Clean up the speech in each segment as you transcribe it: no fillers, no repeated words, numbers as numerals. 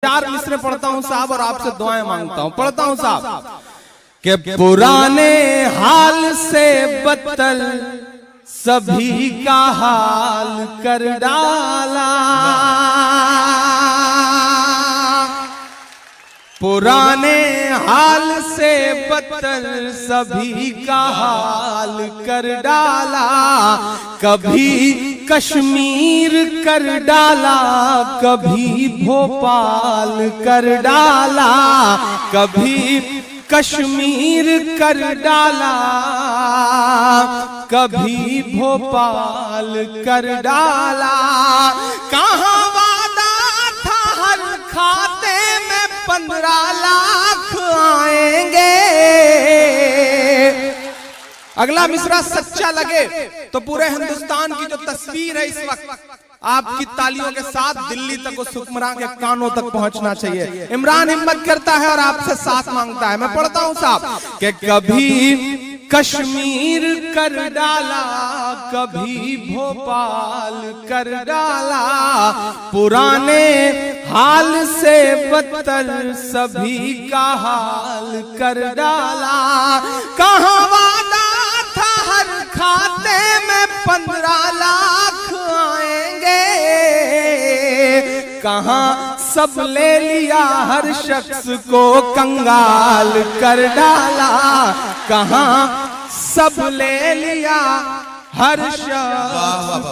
चार मिसरे पढ़ता हूं साहब और आपसे दुआएं मांगता हूं। पढ़ता हूं साहब कि पुराने हाल से बदतर सभी का हाल कर डाला, पुराने हाल से बदतर सभी का हाल कर डाला, कभी कश्मीर कर डाला, कभी भोपाल कर डाला, कभी कश्मीर कर डाला, कभी भोपाल कर डाला। कहाँ वादा था हर खाते में 15 लाख आएंगे। अगला मिसरा सच्चा लगे तो पूरे हिंदुस्तान की जो तस्वीर है इस वक्त आपकी तालियों के साथ दिल्ली तक उस हुक्मरान के कानों तक पहुंचना चाहिए। इमरान हिम्मत करता है और आपसे साथ मांगता है। मैं पढ़ता हूं साहब कि कभी कश्मीर कर डाला, कभी भोपाल कर डाला, पुराने हाल से बदतर सभी का हाल कर डाला। कहाँ वादा था हर खाते में 15 लाख आएंगे, कहाँ सब ले लिया हर शख्स को कंगाल कर डाला, कहाँ सब ले लिया हर शख्स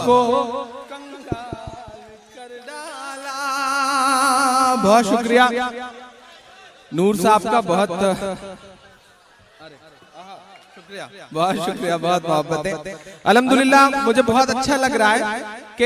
को कंगाल कर डाला। बहुत शुक्रिया नूर साहब का, बहुत शुक्रिया, बहुत मोहब्बत है। अल्हम्दुलिल्लाह मुझे बहुत अच्छा लग रहा है कि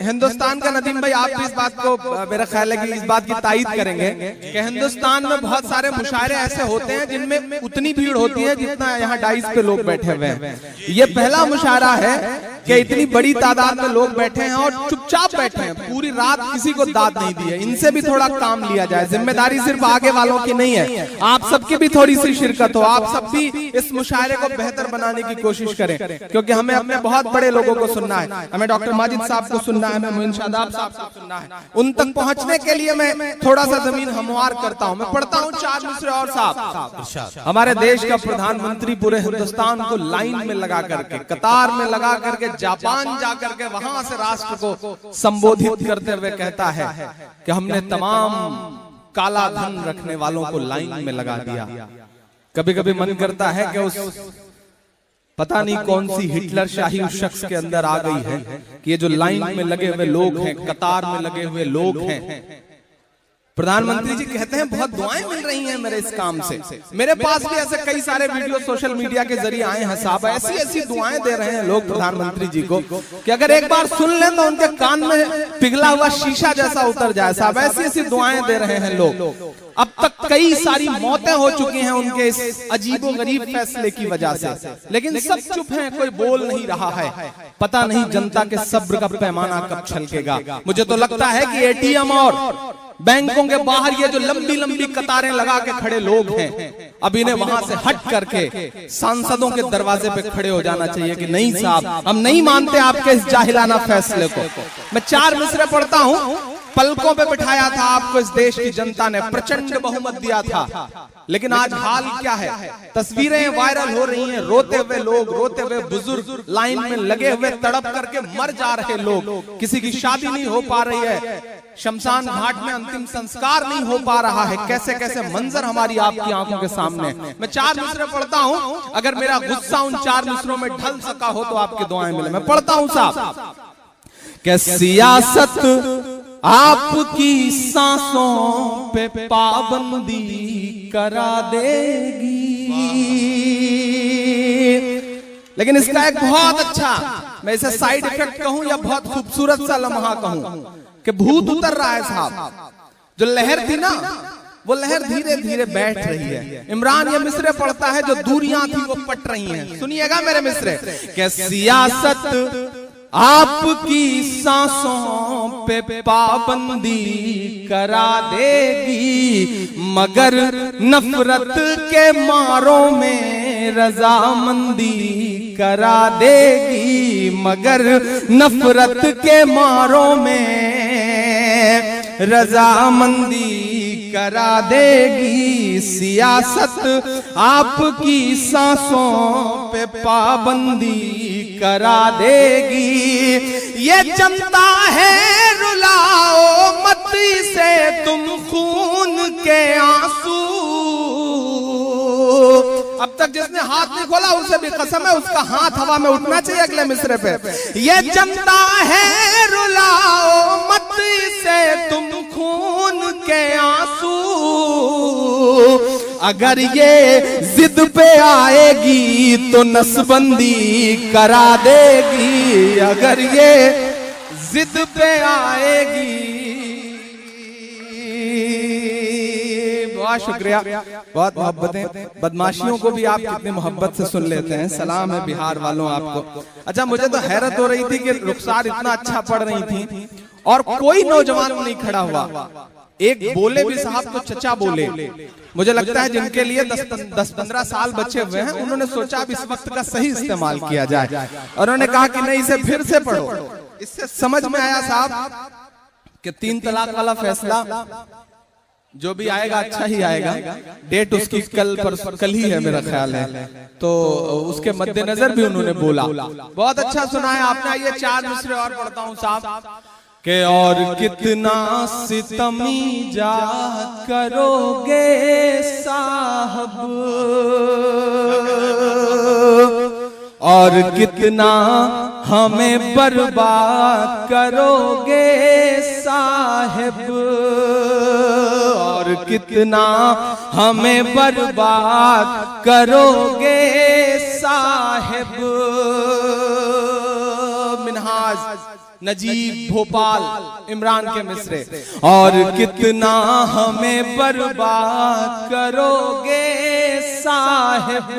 हिंदुस्तान का नदीम भाई आप भी इस बात को, मेरा ख्याल है कि इस बात की तायीद करेंगे कि हिंदुस्तान में बहुत सारे मुशायरे ऐसे होते हैं जिनमें उतनी भीड़ होती है जितना यहाँ डाइस पे लोग बैठे हुए हैं। ये पहला मुशायरा है कि इतनी बड़ी तादाद में लोग बैठे हैं और चुपचाप बैठे हैं, पूरी रात किसी को दाद नहीं दी है। इनसे भी थोड़ा काम लिया जाए, जिम्मेदारी सिर्फ आगे वालों की नहीं है, आप सबकी भी थोड़ी सी शिरकत हो। आप सब भी इस मुशायरे को बेहतर बनाने की कोशिश करें, क्योंकि हमें अपने बहुत बड़े लोगों को सुनना है। हमें डॉक्टर माजिद साहब को सुनना है, हमें मोइन शादाब साहब को सुनना है। उन तक पहुंचने के लिए मैं थोड़ा सा जमीन हमवार करता हूं। मैं पढ़ता हूं 4 मिसरे और साहब। हमारे देश का प्रधानमंत्री पूरे हिंदुस्तान को लाइन में लगा करके, कतार में लगा करके जापान जाकर के वहां से राष्ट्र को संबोधित करते हुए कहता है कि हमने तमाम काला धन रखने वालों को लाइन में लगा दिया। कभी कभी मन करता है कि उस पता नहीं कौन सी हिटलर शाही उस शख्स के अंदर आ गई है कि ये जो लाइन में लगे हुए लोग हैं, कतार में लगे हुए लोग हैं, प्रधानमंत्री जी कहते हैं बहुत दुआएं मिल रही हैं मेरे इस काम से। मेरे पास भी ऐसे कई सारे वीडियो सोशल मीडिया के जरिए आए हैं साहब, ऐसी ऐसी दुआएं दे रहे हैं लोग प्रधानमंत्री जी को कि अगर एक बार सुन लें तो उनके कान में पिघला हुआ शीशा जैसा उतर जाए साहब। ऐसी ऐसी दुआएं दे रहे हैं लोग। अब तक कई सारी मौतें हो चुकी हैं उनके इस अजीबोगरीब फैसले की वजह से, लेकिन सब चुप हैं, कोई बोल नहीं रहा है। पता नहीं जनता के सब्र का पैमाना कब छलकेगा। मुझे तो लगता है कि एटीएम और बैंकों के बाहर ये जो लंबी लंबी कतारें लगा के खड़े लोग हैं, अब इन्हें वहां से हट करके सांसदों के दरवाजे पे खड़े हो जाना चाहिए कि नहीं साहब हम नहीं मानते आपके इस जाहिलाना फैसले को। मैं 4 मिसरे पढ़ता हूं। पलकों पे बिठाया था आपको इस देश की जनता ने, प्रचंड बहुमत दिया था, लेकिन आज हाल क्या है? तस्वीरें वायरल हो रही हैं, रोते हुए लोग, रोते हुए बुजुर्ग, लाइन में लगे हुए तड़प करके मर जा रहे लोग, किसी की शादी नहीं हो पा रही है, शमशान घाट में अंतिम संस्कार नहीं हो पा रहा है। कैसे कैसे मंजर हमारी आपकी आंखों के सामने। मैं 4 मिसरे पढ़ता हूं, अगर मेरा गुस्सा उन 4 मिसरों में ढल सका हो तो आपकी दुआएं मिले। मैं पढ़ता हूं साहब कि सियासत आपकी सांसों पे पाबंदी करा देगी। लेकिन इसका एक बहुत अच्छा, मैं इसे साइड इफेक्ट कहूं या बहुत खूबसूरत सा लम्हा कहूं कि भूत उतर रहा है साहब। जो लहर थी ना, वो लहर धीरे धीरे बैठ रही है। इमरान ये मिसरे पढ़ता है, जो दूरियां थी वो पट रही हैं। सुनिएगा मेरे मिसरे कि सियासत आपकी सांसों पे पाबंदी करा देगी, मगर नफरत के मारों में रजामंदी करा देगी, मगर नफरत के मारों में रजामंदी करा देगी, सियासत आपकी सांसों पे पाबंदी करा देगी। ये जनता है रुलाओ मत से तुम खून के आंसू। अब तक जिसने हाथ नहीं खोला उसे भी कसम है उसका हाथ हवा में उठना चाहिए अगले मिसरे पे। ये जनता है रुलाओ मत से तुम खून के आंसू। अगर ये जिद पे आएगी तो नसबंदी करा देगी। अगर ये जिद पे आएगी। बहुत शुक्रिया, बहुत मोहब्बतें। बदमाशियों को भी आप कितनी मोहब्बत से सुन लेते हैं। सलाम है बिहार वालों आपको। अच्छा, मुझे तो हैरत हो रही थी कि रुखसार इतना अच्छा पढ़ रही थी और कोई नौजवान नहीं खड़ा हुआ। एक बोले भी साहब तो चचा बोले। मुझे लगता है जिनके लिए 10-15 साल बचे हुए हैं उन्होंने सोचा अब इस वक्त का सही इस्तेमाल किया जाए और उन्होंने कहा कि नहीं इसे फिर से पढ़ो। इससे समझ में आया साहब कि 3 तलाक वाला फैसला जो भी आएगा अच्छा ही आएगा। डेट उसकी कल ही है मेरा ख्याल है, तो उसके मद्देनजर भी उन्होंने बोला। बहुत अच्छा सुना है आपने। आइए 4 मिसरे और पढ़ता हूँ साहब के। और कितना सितमी जा करोगे साहब, और कितना हमें बर्बाद करोगे साहिब, और कितना हमें बर्बाद करोगे साहिब। मिनहाज नजीब भोपाल इमरान के मिसरे। और कितना हमें बर्बाद करोगे साहिब,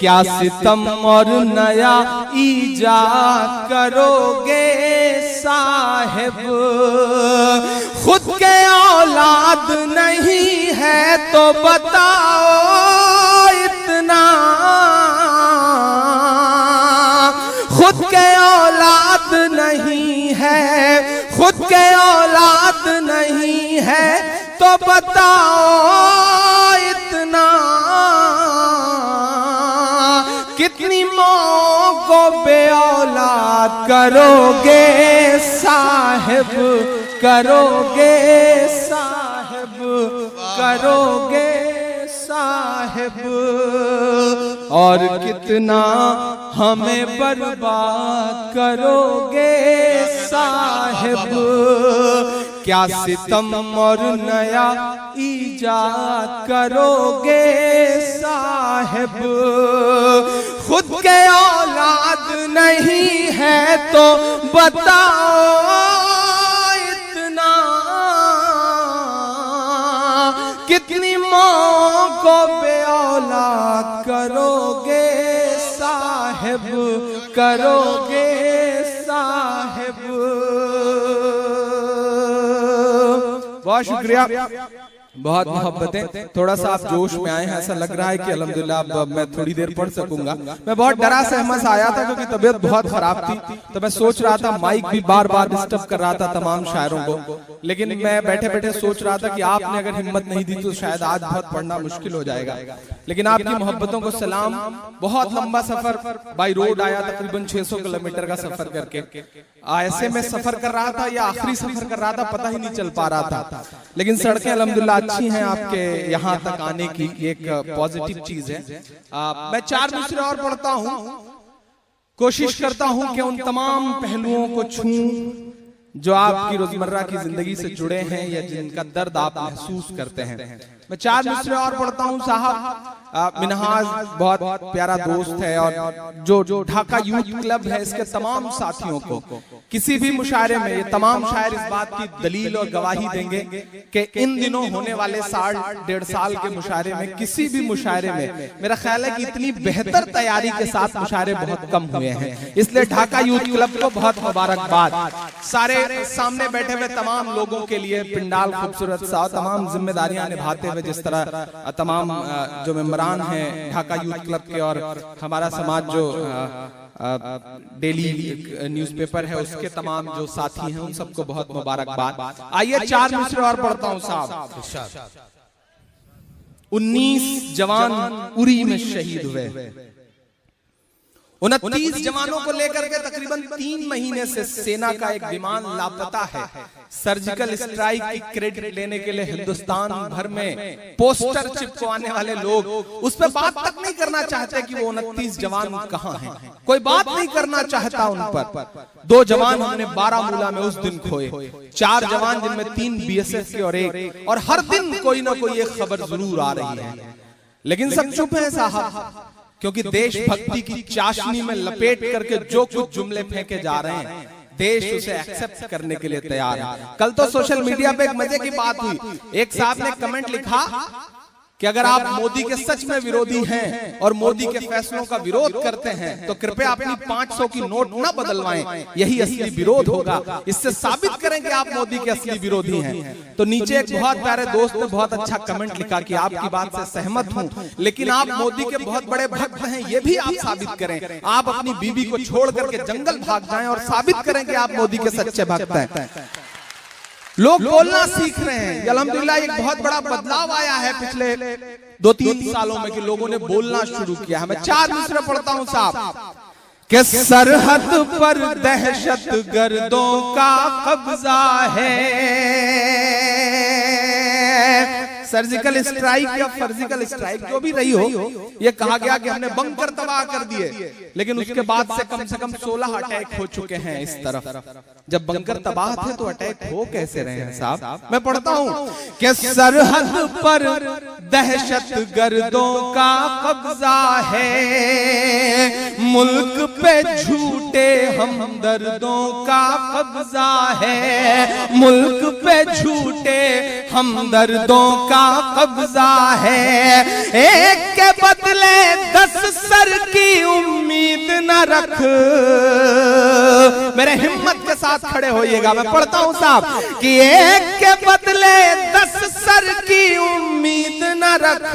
क्या सितम और नया ईजाद करोगे साहिब। खुद के औलाद नहीं है तो बताओ इतना, खुद के औलाद नहीं है, खुद के औलाद नहीं है तो बताओ इतना। कितनी मौत को बे औलाद करोगे साहिब, करोगे साहिब, करोगे साहिब। और कितना हमें बर्बाद करोगे साहिब, क्या सितम और नया ईजाद करोगे साहिब। खुद के औलाद नहीं है तो बताओ इतना, कितनी माँ को बे औलाद करोगे साहिब, करोगे साहिब। बहुत शुक्रिया, बहुत मोहब्बतें। थोड़ा सा आप जोश में आए हैं, ऐसा लग रहा है कि अल्हम्दुलिल्लाह अब मैं थोड़ी देर पढ़ सकूंगा। मैं बहुत डरा सहमस आया था क्योंकि तबीयत बहुत खराब थी, तो मैं सोच रहा था माइक भी बार बार डिस्टर्ब कर रहा था तमाम शायरों को, लेकिन मैं बैठे बैठे सोच रहा था कि आपने अगर हिम्मत नहीं दी तो शायद आज बहुत पढ़ना मुश्किल हो जाएगा। लेकिन आपकी मोहब्बतों को सलाम। बहुत लंबा सफर बाई रोड आया, तकरीबन 600 किलोमीटर का सफर करके। ऐसे में सफर कर रहा था या आखिरी सफर कर रहा था पता ही नहीं चल पा रहा था, लेकिन सड़कें अल्हम्दुलिल्लाह अच्छी हैं आपके यहाँ तक आने की, एक पॉजिटिव चीज है। मैं 4 मिसरे और पढ़ता हूँ। कोशिश करता हूँ कि उन तमाम पहलुओं को छूं जो आपकी रोजमर्रा की जिंदगी से जुड़े हैं या जिनका दर्द आप महसूस करते हैं। मैं 4 मिसरे और पढ़ता हूँ साहब। मिनहाज बहुत प्यारा दोस्त है और जो ढाका यूथ क्लब है इसके तमाम साथियों को किसी भी मुशायरे में, ये तमाम शायर इस बात की दलील और गवाही देंगे कि इन दिनों होने वाले 1.5 साल के मुशायरे में, किसी भी मुशायरे में मेरा ख्याल है कि इतनी बेहतर तैयारी के साथ मुशायरे बहुत कम हुए हैं। इसलिए ढाका यूथ क्लब को बहुत मुबारकबाद। सारे सामने बैठे हुए तमाम लोगों के लिए पिंडाल खूबसूरत सा, तमाम जिम्मेदारियां निभाते हुए जिस तरह तमाम जो मेंबरान हैं ढाका यूथ क्लब के और हमारा समाज जो डेली न्यूज़पेपर है उसके तमाम जो साथी हैं उन सबको बहुत मुबारकबाद। आइए 4 मिसरे और पढ़ता हूं साहब। 19 जवान उरी में शहीद हुए, 29 जवानों को लेकर के तकरीबन 3 महीने से सेना का एक विमान लापता है। सर्जिकल स्ट्राइक की क्रेडिट लेने के लिए हिंदुस्तान भर में पोस्टर चिपकवाने वाले लोग उस पर बात तक नहीं करना चाहते कि वो 29 जवान कहां हैं। कोई बात नहीं करना चाहता उन पर। 2 जवान हमने बारामूला में उस दिन खोए, 4 जवान जिनमें 3 बीएसएफ के और 1, और हर दिन कोई ना कोई एक खबर जरूर आ रही है। लेकिन सब चुप है साहब, क्योंकि देशभक्ति की चाशनी में लपेट करके जो कुछ जुमले फेंके जा रहे हैं देश उसे एक्सेप्ट करने के लिए तैयार है। कल तो सोशल मीडिया पे एक मजे की बात हुई, एक साहब ने कमेंट लिखा कि अगर आप मोदी के सच में विरोधी हैं और मोदी के फैसलों का विरोध करते हैं तो कृपया अपनी 500 की नोट न बदलवाएं, यही असली विरोध होगा। इससे साबित करें कि आप मोदी के असली विरोधी हैं। तो नीचे एक बहुत प्यारे दोस्त ने बहुत अच्छा कमेंट लिखा कि आपकी बात से सहमत हूं, लेकिन आप मोदी के बहुत बड़े भक्त हैं, ये भी आप साबित करें। आप अपनी बीवी को छोड़ करके जंगल भाग जाएं और साबित करें कि आप मोदी के सच्चे भक्त हैं। लोग बोलना सीख रहे हैं। अल्हम्दुलिल्लाह एक बहुत बड़ा बदलाव आया है पिछले 2-3 सालों में कि लोगों ने बोलना शुरू किया है। मैं 4 मिसरे पढ़ता हूं साहब। कि सरहद पर दहशत गर्दों का कब्जा है। सर्जिकल स्ट्राइक या फर्जिकल स्ट्राइक जो भी रही हो, ये कहा गया कि हमने बंकर तबाह कर दिए, लेकिन उसके बाद से कम 16 अटैक हो चुके हैं इस तरफ। जब बंकर तबाह थे तो अटैक हो कैसे रहे हैं साहब। मैं पढ़ता हूं कि सरहद पर दहशत गर्दों का कब्जा है, मुल्क पे झूठे हमदर्दों का कब्जा है, मुल्क पे झूठे हमदर्दों का कब्जा है। एक के बदले 10 सर की उम्मीद न रख। मेरे हिम्मत के साथ खड़े होइएगा, मैं पढ़ता हूं साहब कि एक के बदले 10 सर की उम्मीद न रख।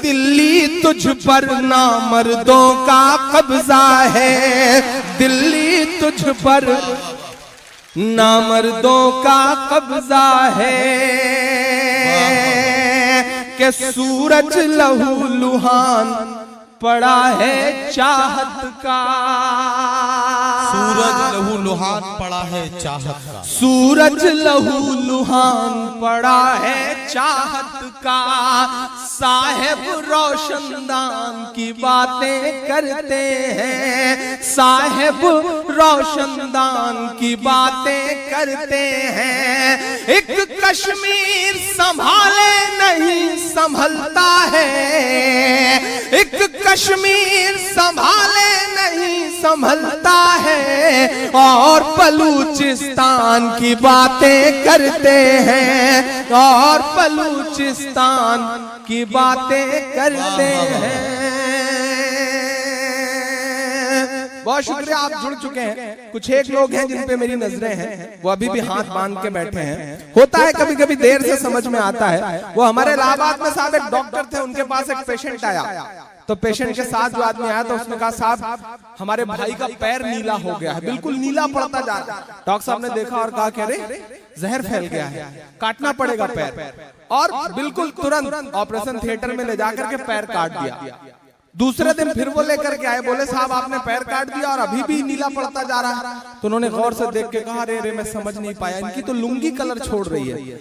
दिल्ली तुझ पर नामर्दों का कब्जा है, दिल्ली तुझ पर नामर्दों का कब्जा है। कि सूरज लहू लुहान पड़ा है चाहत का, सूरज लहू लुहान पड़ा है चाहत का, सूरज लहू लुहान पड़ा है चाहत का। साहेब रोशनदान की बातें करते हैं, साहेब रोशनदान की बातें करते हैं। एक कश्मीर संभाले नहीं संभलता है, एक कश्मीर संभाले नहीं संभलता है, और बलूचिस्तान की बातें करते हैं, और बलूचिस्तान की बातें करते हैं। बहुत शुक्रिया, आप जुड़ चुके हैं। कुछ एक लोग हैं जिन पे मेरी नजरें हैं, वो अभी भी हाथ बांध के बैठे हैं। होता है कभी कभी देर से समझ में आता है। वो हमारे इलाहाबाद में साहब एक डॉक्टर थे, उनके पास एक पेशेंट आया, तो पेशेंट के साथ जो आदमी आया तो उसने कहा साहब हमारे भाई का पैर नीला हो गया है, बिल्कुल नीला पड़ता जा रहा है। डॉक्टर साहब ने देखा और कहा कह रहे जहर फैल गया है, काटना पड़ेगा पैर, और बिल्कुल तुरंत ऑपरेशन थिएटर में ले जाकर के पैर काट दिया। दूसरे दिन फिर वो लेकर के आए, बोले साहब आपने पैर काट दिया और अभी भी नीला पड़ता जा रहा है। तो उन्होंने गौर से देख के कहा अरे मैं समझ नहीं पाया, इनकी तो लुंगी कलर छोड़ रही है।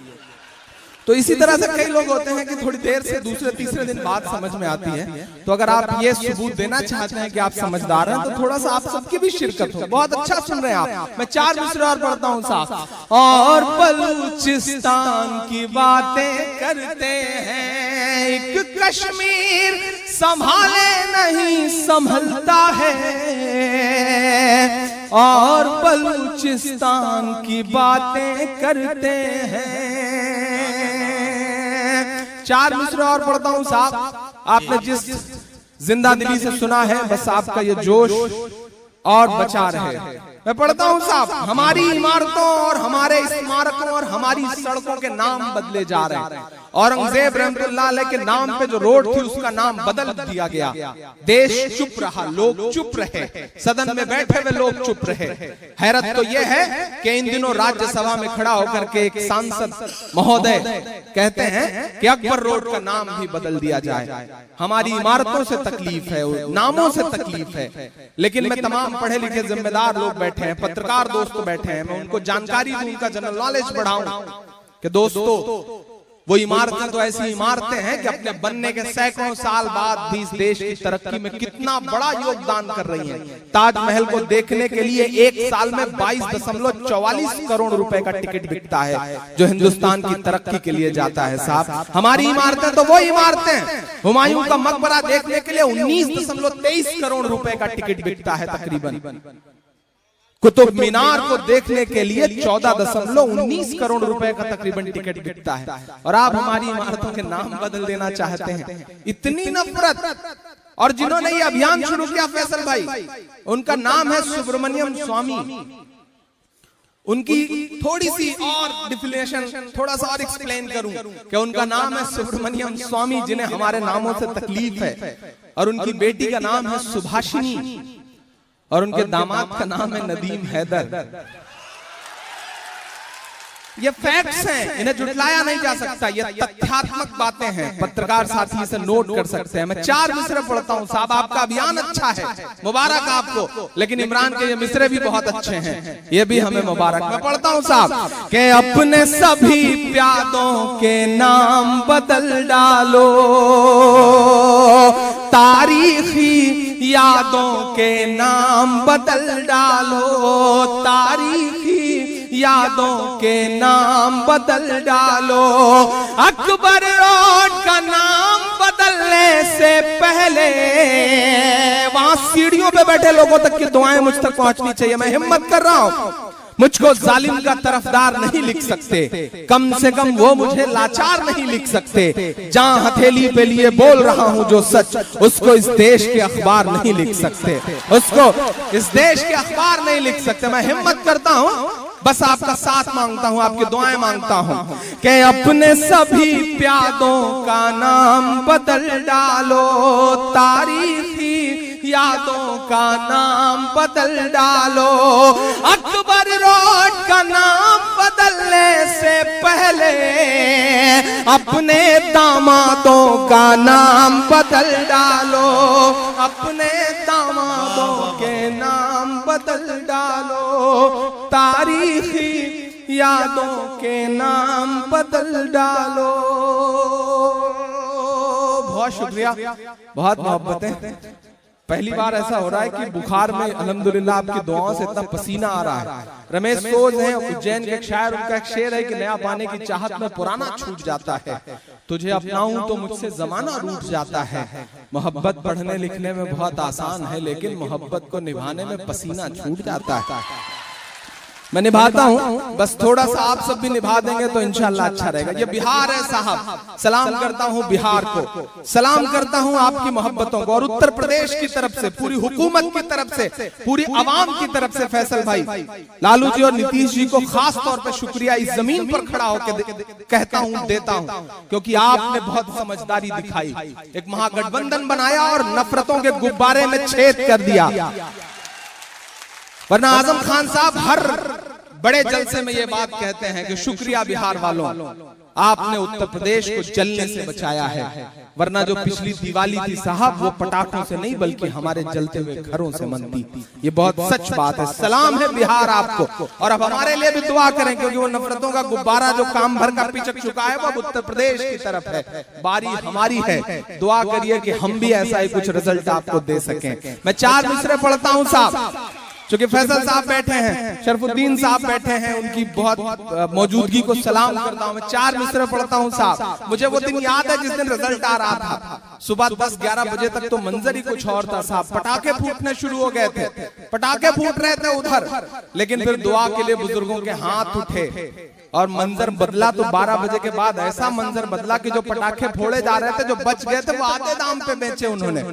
तो इसी तरह से कई लोग होते हैं कि थोड़ी देर से दूसरे तीसरे दिन बात समझ में आती है। तो अगर आप ये सबूत देना चाहते हैं कि आप समझदार हैं तो थोड़ा सा आप सबकी भी शिरकत हो। बहुत अच्छा सुन रहे हैं आप। मैं 4 मिसरे और पढ़ता हूं साहब। और बलूचिस्तान की बातें करते हैं, एक कश्मीर संभाले नहीं संभलता है, और बलूचिस्तान की बातें करते हैं। 4 मिसरे और पढ़ता हूं साहब। आपने जिस जिंदा दिली से सुना है, बस आपका ये जोश और बचा रहे। मैं पढ़ता हूं साहब, हमारी इमारतों और हमारे स्मारकों और हमारी सड़कों के नाम बदले जा रहे हैं। औरंगजेब रहमतुल्लाह अलैह के नाम पे जो रोड थी उसका नाम बदल दिया गया। देश चुप रहा, लोग चुप रहे, सदन में बैठे हुए लोग चुप रहे। हैरत तो यह है कि इन दिनों राज्यसभा में खड़ा होकर के एक सांसद महोदय कहते हैं कि अकबर रोड का नाम भी बदल दिया जाए। हमारी इमारतों से तकलीफ है, नामों से तकलीफ है, लेकिन मैं तमाम पढ़े लिखे जिम्मेदार लोग बैठे हैं, पत्रकार दोस्त बैठे हैं, मैं उनको जानकारी दूं, उनका जनरल नॉलेज बढ़ाऊं कि दोस्तों वो इमारतें तो ऐसी इमारतें हैं कि अपने बनने के सैकड़ों साल बाद भी इस देश की तरक्की में कितना बड़ा योगदान कर रही हैं। ताजमहल को देखने के लिए एक साल में 22.44 करोड़ रुपए का टिकट बिकता है जो हिंदुस्तान की तरक्की के लिए जाता है साहब। हमारी इमारतें तो वो इमारतें हैं, हुमायूं का मकबरा देखने के लिए 19.23 करोड़ रुपए का टिकट बिकता है तकरीबन। कुतुब मीनार को देखने के लिए 14.19 करोड़ रुपए का तकरीबन टिकट बिकता है, और आप हमारी इमारतों के नाम बदल देना चाहते हैं। इतनी नफरत। और जिन्होंने ये अभियान शुरू किया फैसल भाई, उनका नाम है सुब्रमण्यम स्वामी। उनकी थोड़ी सी और डिफिनेशन, थोड़ा सा और एक्सप्लेन करूं कि उनका नाम है सुब्रमण्यम स्वामी, जिन्हें हमारे नामों से तकलीफ है, और उनकी बेटी का नाम है सुभाषिनी, और उनके दामाद का नाम है नदीम हैदर। ये फैक्ट्स हैं, इन्हें जुटलाया नहीं जा सकता, ये तथ्यात्मक बातें हैं। पत्रकार साथी इसे नोट कर सकते हैं। मैं 4 मिसरे पढ़ता हूं साहब, आपका अभियान अच्छा है, मुबारक आपको, लेकिन इमरान के ये मिसरे भी बहुत अच्छे हैं, ये भी हमें मुबारक। मैं पढ़ता हूं साहब कि अपने सभी प्यादों के नाम बदल डालो, तारीखी यादों के नाम बदल डालो, तारीखी यादों के नाम बदल डालो। अकबर रोड का नाम बदलने से पहले वहां सीढ़ियों पे बैठे लोगों तक की दुआएं मुझ तक पहुंचनी चाहिए। मैं हिम्मत कर रहा हूं, मुझको जालिम का तरफदार नहीं लिख सकते, कम से कम वो मुझे लाचार नहीं लिख सकते। जहां हथेली पे लिए बोल रहा हूं जो सच, उसको इस देश के अखबार नहीं लिख सकते, उसको इस देश के अखबार नहीं लिख सकते। मैं हिम्मत करता हूं, बस आपका साथ मांगता हूं, आपकी दुआएं मांगता हूं कि अपने सभी प्यादों का नाम बदल डालो, तारीखी यादों का नाम बदल डालो। अकबर रोड का नाम बदलने से पहले अपने दामादों का नाम बदल डालो, अपने दामादों के नाम बदल डालो, तारीखी यादों के नाम बदल डालो। बहुत शुक्रिया, बहुत मोहब्बतें। पहली बार ऐसा हो रहा है कि बुखार में अल्हम्दुलिल्लाह आपकी दुआओं से इतना पसीना आ रहा है। रमेश सोज हैं उज्जैन के एक शायर, उनका एक शेर है कि नया पाने की चाहत में पुराना छूट जाता है, तुझे अपनाऊं तो मुझसे जमाना रूठ जाता है। मोहब्बत पढ़ने लिखने में बहुत आसान है, लेकिन मोहब्बत को निभाने में पसीना छूट जाता है। मैं निभाता हूं, बस थोड़ा सा आप सब भी निभा देंगे तो इंशाल्लाह अच्छा रहेगा। ये बिहार है साहब, सलाम करता हूं बिहार को, सलाम करता हूं आपकी मोहब्बतों को, और उत्तर प्रदेश की तरफ से, पूरी हुकूमत की तरफ से, पूरी आवाम की तरफ से फैसल भाई, लालू जी और नीतीश जी को खास तौर पर शुक्रिया इस जमीन पर खड़ा होकर कहता हूं, देता हूं, क्योंकि आपने बहुत समझदारी दिखाई, एक महागठबंधन बनाया और नफरतों के गुब्बारे में छेद कर दिया। वरना आजम खान साहब हर बड़े जलसे में ये बात कहते हैं कि शुक्रिया बिहार वालों, आपने उत्तर प्रदेश को जलने से बचाया है। वरना जो पिछली दिवाली थी साहब, वो पटाखों से नहीं बल्कि हमारे जलते हुए घरों से मनती। ये बहुत सच बात है। सलाम है बिहार आपको, और अब हमारे लिए भी दुआ करें, क्योंकि वो नफरतों का गुब्बारा जो काम भर का पिचक चुका है वो अब उत्तर प्रदेश की तरफ है, बारी हमारी है। दुआ करिए कि हम भी ऐसा ही कुछ रिजल्ट आपको दे सकें। मैं 4 मिसरे पढ़ता हूँ साहब, चूंकि फैसल साहब बैठे हैं, शरफुद्दीन साहब बैठे हैं, उनकी बहुत मौजूदगी को सलाम करता हूं। मैं 4 मिसरे पढ़ता हूं साहब। मुझे वो दिन याद है जिस दिन रिजल्ट आ रहा था, सुबह 10-11 बजे तक तो मंजर ही कुछ और था साहब। पटाखे फूटने शुरू हो गए थे, पटाखे फूट रहे थे उधर, लेकिन फिर दुआ के लिए बुजुर्गों के हाथ उठे और मंजर बदला। तो 12 बजे के बाद ऐसा मंजर बदला कि जो पटाखे फोड़े जा रहे थे, जो बच गए थे, वो आधे दाम पे बेचे उन्होंने।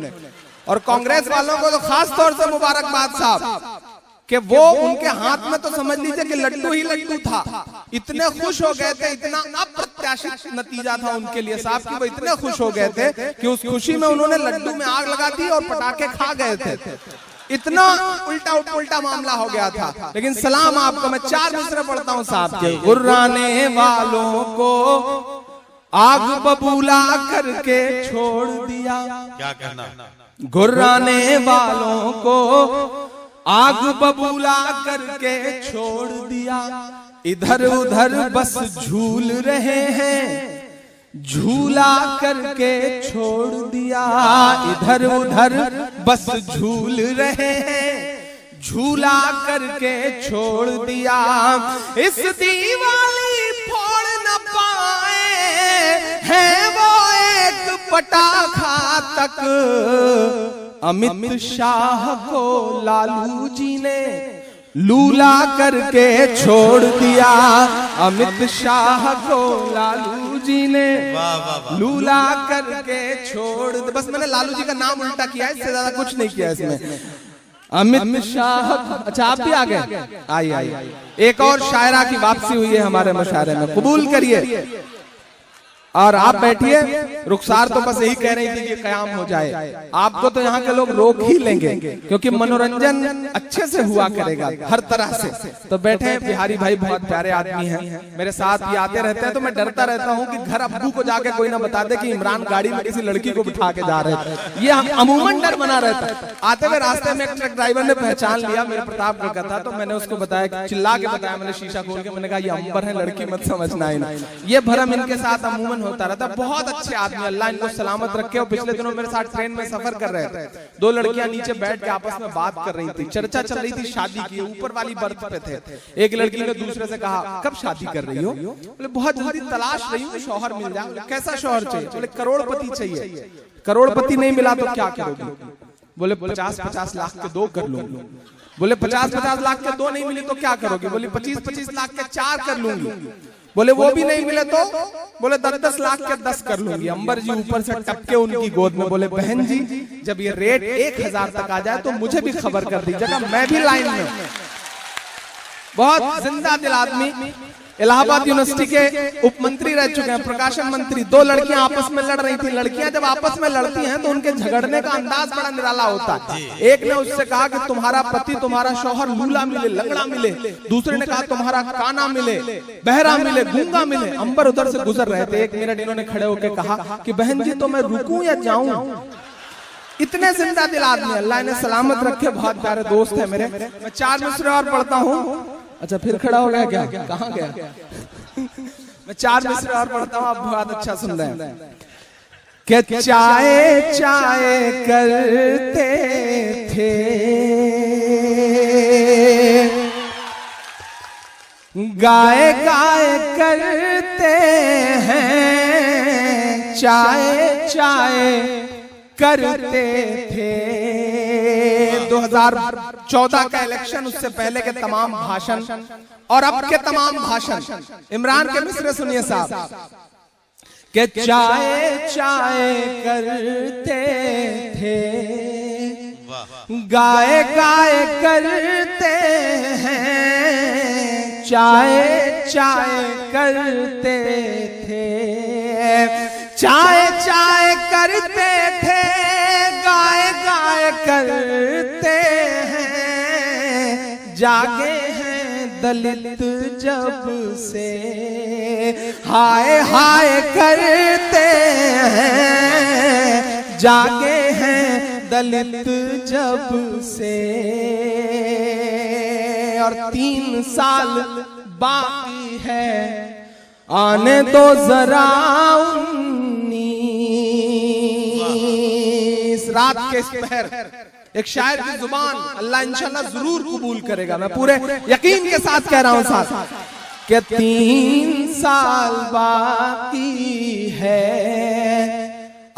और कांग्रेस वालों को तो खास तौर से मुबारकबाद साहब कि वो उनके हाथ में तो समझ लीजिए कि लड्डू ही लड्डू था। इतने खुश हो गए थे, इतना अप्रत्याशित नतीजा था उनके लिए साहब कि वो इतने खुश हो गए थे कि उस खुशी में उन्होंने लड्डू में आग लगा दी और पटाखे खा गए थे। इतना उल्टा उल्टा मामला हो गया था। लेकिन सलाम आपको, मैं 4 मिसरे पढ़ता हूँ साहब के। गुर्राने वालों को आग बबूला करके छोड़ दिया। क्या कहना? गुर्राने वालों को आग बबूला करके छोड़ दिया। इधर उधर बस झूल रहे हैं, झूला करके छोड़ दिया। इधर उधर बस झूल रहे हैं, झूला करके छोड़ दिया। इस दीवाली फोड़ न पाए हैं वो एक पटाखा तक। अमित शाह को लालू जी ने लूला करके छोड़ दिया। अमित शाह को लालू जी ने लूला करके छोड़ दिया। बस मैंने लालू जी का नाम उल्टा किया है, इससे ज्यादा कुछ नहीं किया इसमें। अमित शाह, अच्छा आप भी आ गए, आइए। एक और शायरा की वापसी हुई है हमारे मुशायरे में, कबूल करिए। और आप बैठिए। रुखसार तो बस यही कह रही थी कि कयाम हो जाए। आपको तो यहाँ के लोग रोक ही लेंगे क्योंकि मनोरंजन अच्छे से हुआ करेगा हर तरह से। तो बैठे। बिहारी भाई बहुत प्यारे आदमी हैं, मेरे साथ ये आते रहते हैं, तो मैं डरता रहता हूँ कि घर अब्बू को जाके कोई ना बता दे कि इमरान गाड़ी में किसी लड़की को बिठा के जा रहे थे। ये अमूमन डर बना रहता है। आते हुए रास्ते में एक ट्रक ड्राइवर ने पहचान लिया, मेरे प्रतापगढ़ का था, तो मैंने उसको बताया, चिल्ला के बताया, मैंने शीशा खोल के मैंने कहा ये अंबर है, लड़की मत समझना। ये भरम इनके साथ अमूमन होता रहता। बहुत अच्छे आदमी, अल्लाह इनको सलामत रखे। और पिछले दिनों मेरे साथ ट्रेन में सफर कर रहे थे, 2 लड़कियां नीचे बैठ के आपस में बात कर रही थी। चर्चा चल रही थी शादी की, ऊपर वाली बर्थ पे थे। एक लड़की ने दूसरे से कहा कब शादी कर रही हो? बोले बहुत जल्दी तलाश रही हूँ, शौहर मिल जाए। कैसा शौहर चाहिए? बोले करोड़पति चाहिए। करोड़पति नहीं मिला तो क्या करोगे? बोले 50-50 लाख के 2 कर लूंगी। बोले 50-50 लाख के 2 नहीं मिले तो क्या करोगे? बोले 25-25 लाख के 4 कर लूंगी। बोले वो भी नहीं मिले तो? बोले 10-10 लाख के 10 कर लूंगी। अंबर जी ऊपर से टपके उनकी गोद में, बोले बहन जी जब ये रेट 1000 तक आ जाए तो मुझे भी खबर कर दीजिएगा, मैं भी लाइन में। बहुत जिंदा दिल आदमी, इलाहाबाद यूनिवर्सिटी के उप मंत्री रह चुके हैं, प्रकाशन मंत्री। 2 लड़कियां आपस में लड़ रही थी। लड़कियां जब आपस में लड़ती हैं तो उनके झगड़ने का अंदाज बड़ा निराला होता है। एक ने उससे कहा कि तुम्हारा पति, तुम्हारा शौहर लूला मिले, लंगड़ा मिले। दूसरे ने कहा तुम्हारा काना मिले, बहरा मिले, गूंगा मिले। अंबर उधर से गुजर रहे थे। 1 मिनट इन्होंने खड़े होकर कहा कि बहन जी तो मैं रुकूं या जाऊं? इतने जिंदा दिल आदमी, अल्लाह इन्हें सलामत रखे। बहुत प्यारे दोस्त है मेरे। मैं 4 मिसरे और पढ़ता हूँ। अच्छा फिर खड़ा हो गया क्या? कहाँ गया? मैं 4 मिसरे और पढ़ता हूँ, आप बहुत अच्छा सुन रहे हैं। क्या चाय चाय करते थे, गाय गाय करते हैं, चाय चाय करते थे। 2014 का इलेक्शन, उससे पहले के तमाम भाषण और अब के तमाम भाषण, इमरान के मिसरे सुनिए साहब। कि चाय चाय करते थे, गाय गाय करते हैं, चाय चाय करते थे। चाय चाय करते थे, गाय गाय करते हैं, जागे हैं दलित जब से, हाय हाय करते हैं, जागे हैं दलित जब से। और 3 साल बाकी है, आने दो जरा 19। रात के इस पहर एक शायर की जुबान अल्लाह इंशाल्लाह जरूर कबूल करेगा। मैं पूरे यकीन के साथ कह रहा हूं साथ कि 3 साल बाकी है,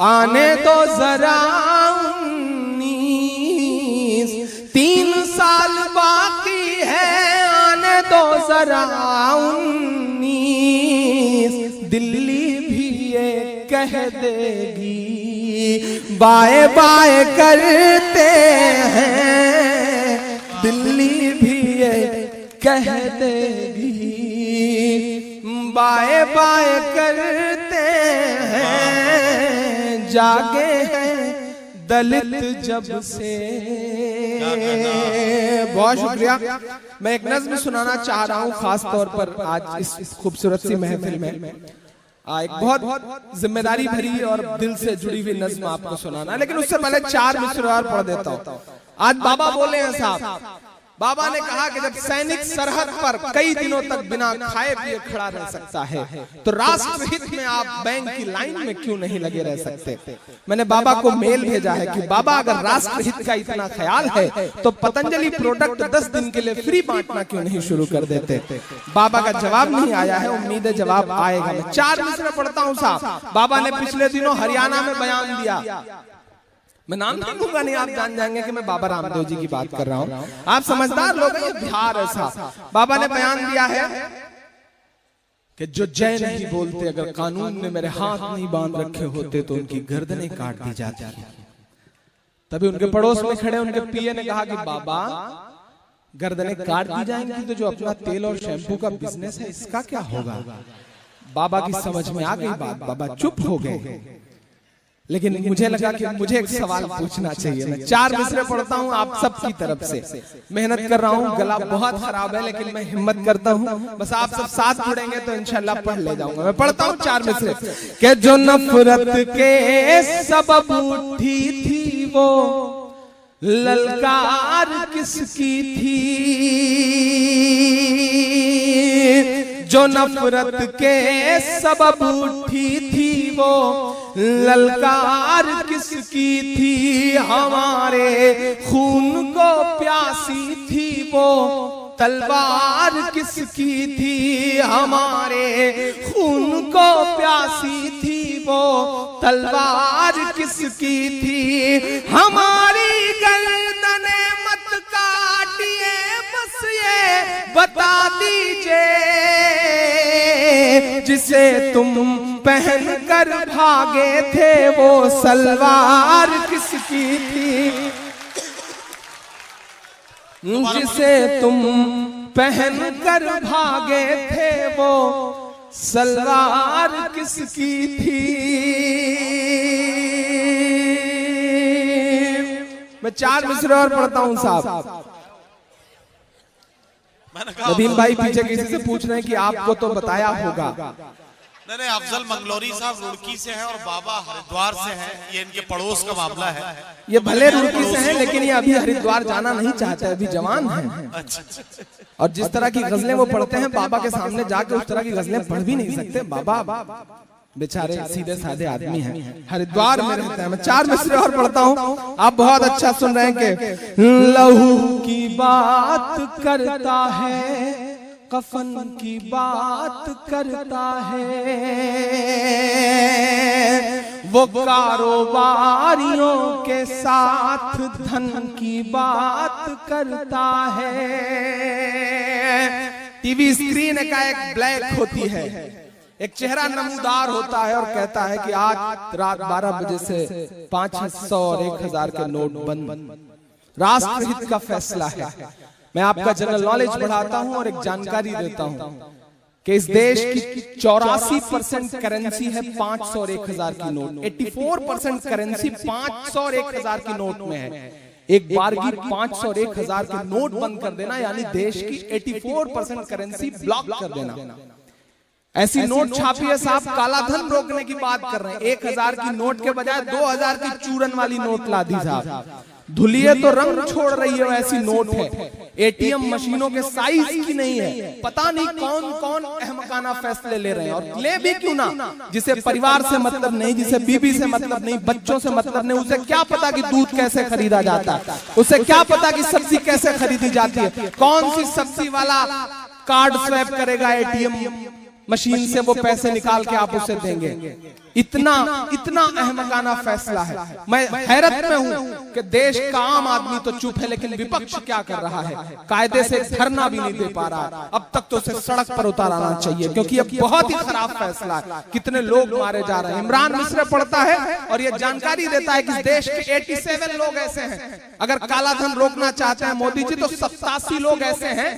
आने दो जरा 19। 3 साल बाकी है, आने दो जरा 19। दिल्ली भी ये कह देगी, बाय बाय करते हैं, दिल्ली भी कह देगी, बाए बाए करते हैं, जागे हैं दलित जब से। बहुत शुक्रिया। मैं एक नज़्म सुनाना चाह रहा हूँ खास तौर पर आज इस खूबसूरत सी महफिल में। एक बहुत जिम्मेदारी भरी और दिल से जुड़ी हुई नज़्म आपको सुनाना, लेकिन उससे पहले 4 मिसरे और पढ़ देता हूँ। आज बाबा बोले हैं साहब, बाबा ने कहा कि जब सैनिक सरहद पर कई दिनों तक बिना खाए पिए खड़ा रह सकता है, तो राष्ट्र हित में आप बैंक की लाइन में क्यों नहीं लगे रह सकते। मैंने बाबा को मेल भेजा है कि बाबा अगर राष्ट्र हित का इतना ख्याल है तो पतंजलि प्रोडक्ट 10 दिन के लिए फ्री बांटना क्यों नहीं शुरू कर देते। बाबा का जवाब नहीं आया है, उम्मीद है जवाब आएगा। मैं 4 मिसरे पढ़ता हूँ साहब। बाबा ने पिछले दिनों हरियाणा में बयान दिया, मैं नाम नहीं लूंगा, नहीं आप जान जाएंगे कि मैं बाबा रामदेव जी की बात कर रहा हूं। आप समझदार लोग हैं, ये बिहार है साहब। बाबा ने बयान दिया है कि जो जय नहीं बोलते, अगर कानून ने मेरे हाथ नहीं बांध रखे होते तो उनकी गर्दनें काट दी जाती। तभी उनके पड़ोस में खड़े उनके पीए ने कहा कि बाबा गर्दनें काट दी जाएंगी तो जो अपना तेल और शैम्पू का बिजनेस है इसका क्या होगा। बाबा की समझ में आ गई बात, बाबा चुप हो गए। लेकिन मुझे लगा कि मुझे एक सवाल पूछना चाहिए। मैं 4 मिसरे पढ़ता हूँ आप सबकी तरफ से। मेहनत कर रहा हूँ, गला बहुत खराब है, लेकिन मैं हिम्मत करता हूँ। बस आप सब साथ जुड़ेंगे तो इंशाल्लाह पढ़ ले जाऊंगा। मैं पढ़ता हूँ 4 मिसरे कि जो नफरत के सबब उठी थी वो ललकार किसकी थी। जो नफरत के सबब उठी थी वो ललकार किसकी थी। हमारे खून को प्यासी थी वो तलवार किसकी थी। हमारे खून को प्यासी थी वो तलवार किसकी थी। हमारी गर्दने मत काटिए, बस ये बता दीजिए जिसे तुम पहन कर भागे थे वो सलवार किसकी थी। जिसे तुम पहन कर भागे थे वो सलवार किसकी थी। मैं 4 मिसरे और पढ़ता हूं साहब। नदीम भाई पीछे किसी से पूछ रहे हैं कि आपको तो बताया होगा। नहीं, अफजल मंगलोरी साहब रुड़की से हैं और बाबा हरिद्वार से हैं। ये इनके पड़ोस का मामला है। ये भले रुड़की से हैं लेकिन ये अभी हरिद्वार जाना नहीं चाहते, अभी जवान हैं। और जिस तरह की गजलें वो पढ़ते हैं बाबा के सामने जाके उस तरह की गजलें पढ़ भी नहीं सकते। बाबा बेचारे सीधे साधे आदमी हैं, हरिद्वार में रहते हैं। मैं 4 मिसरे और पढ़ता हूँ, आप बहुत अच्छा सुन रहे हैं कि लहू की बात करता है, कफन की बात करता है, वो कारोबारियों के साथ धन की बात करता है। टीवी स्क्रीन का एक ब्लैक होती है, एक चेहरा नमूदार होता है और कहता है कि आज रात 12 बजे से 500 और 1000 के नोट बंद। राष्ट्रहित का फैसला है। मैं आपका जनरल नॉलेज बढ़ाता हूं और एक जानकारी देता हूं कि इस देश की 84% करेंसी है 500 और 1000 की नोट। 84% करेंसी 500 और 1000 की नोट में है। एक बार की 500 और 1000 के नोट बंद कर देना यानी देश की 84% करेंसी ब्लॉक कर देना। ऐसी नोट छापी है साहब, काला धन रोकने की बात कर रहे हैं। 1000 की नोट के बजाय 2000 की चूरन वाली नोट ला दी साहब। धुलिये तो रंग छोड़ रही है, ऐसी नोट है। एटीएम मशीनों के साइज की नहीं है। पता नहीं कौन कौन अहमकाना फैसले ले रहे हैं, और ले भी क्यों ना। जिसे परिवार से मतलब नहीं, जिसे बीबी से मतलब नहीं, बच्चों से मतलब नहीं, उसे क्या पता कि दूध कैसे खरीदा जाता है, उसे क्या पता कि सब्जी कैसे खरीदी जाती है। कौन सी सब्जी वाला कार्ड स्वैप करेगा एटीएम मशीन से, वो पैसे निकाल के आप उसे देंगे। इतना अहमकाना फैसला है। मैं हैरत में हूं कि देश का आम आदमी तो चुप है, लेकिन विपक्ष क्या कर रहा है, कायदे से धरना भी नहीं दे पा रहा है। अब तक तो उसे सड़क पर उतारना चाहिए, क्योंकि ये बहुत ही खराब फैसला है। कितने लोग मारे जा रहे हैं। इमरान मिश्र पढ़ता है और ये जानकारी देता है कि देश के 87 लोग ऐसे हैं। अगर काला धन रोकना चाहते हैं मोदी जी तो 87 लोग ऐसे हैं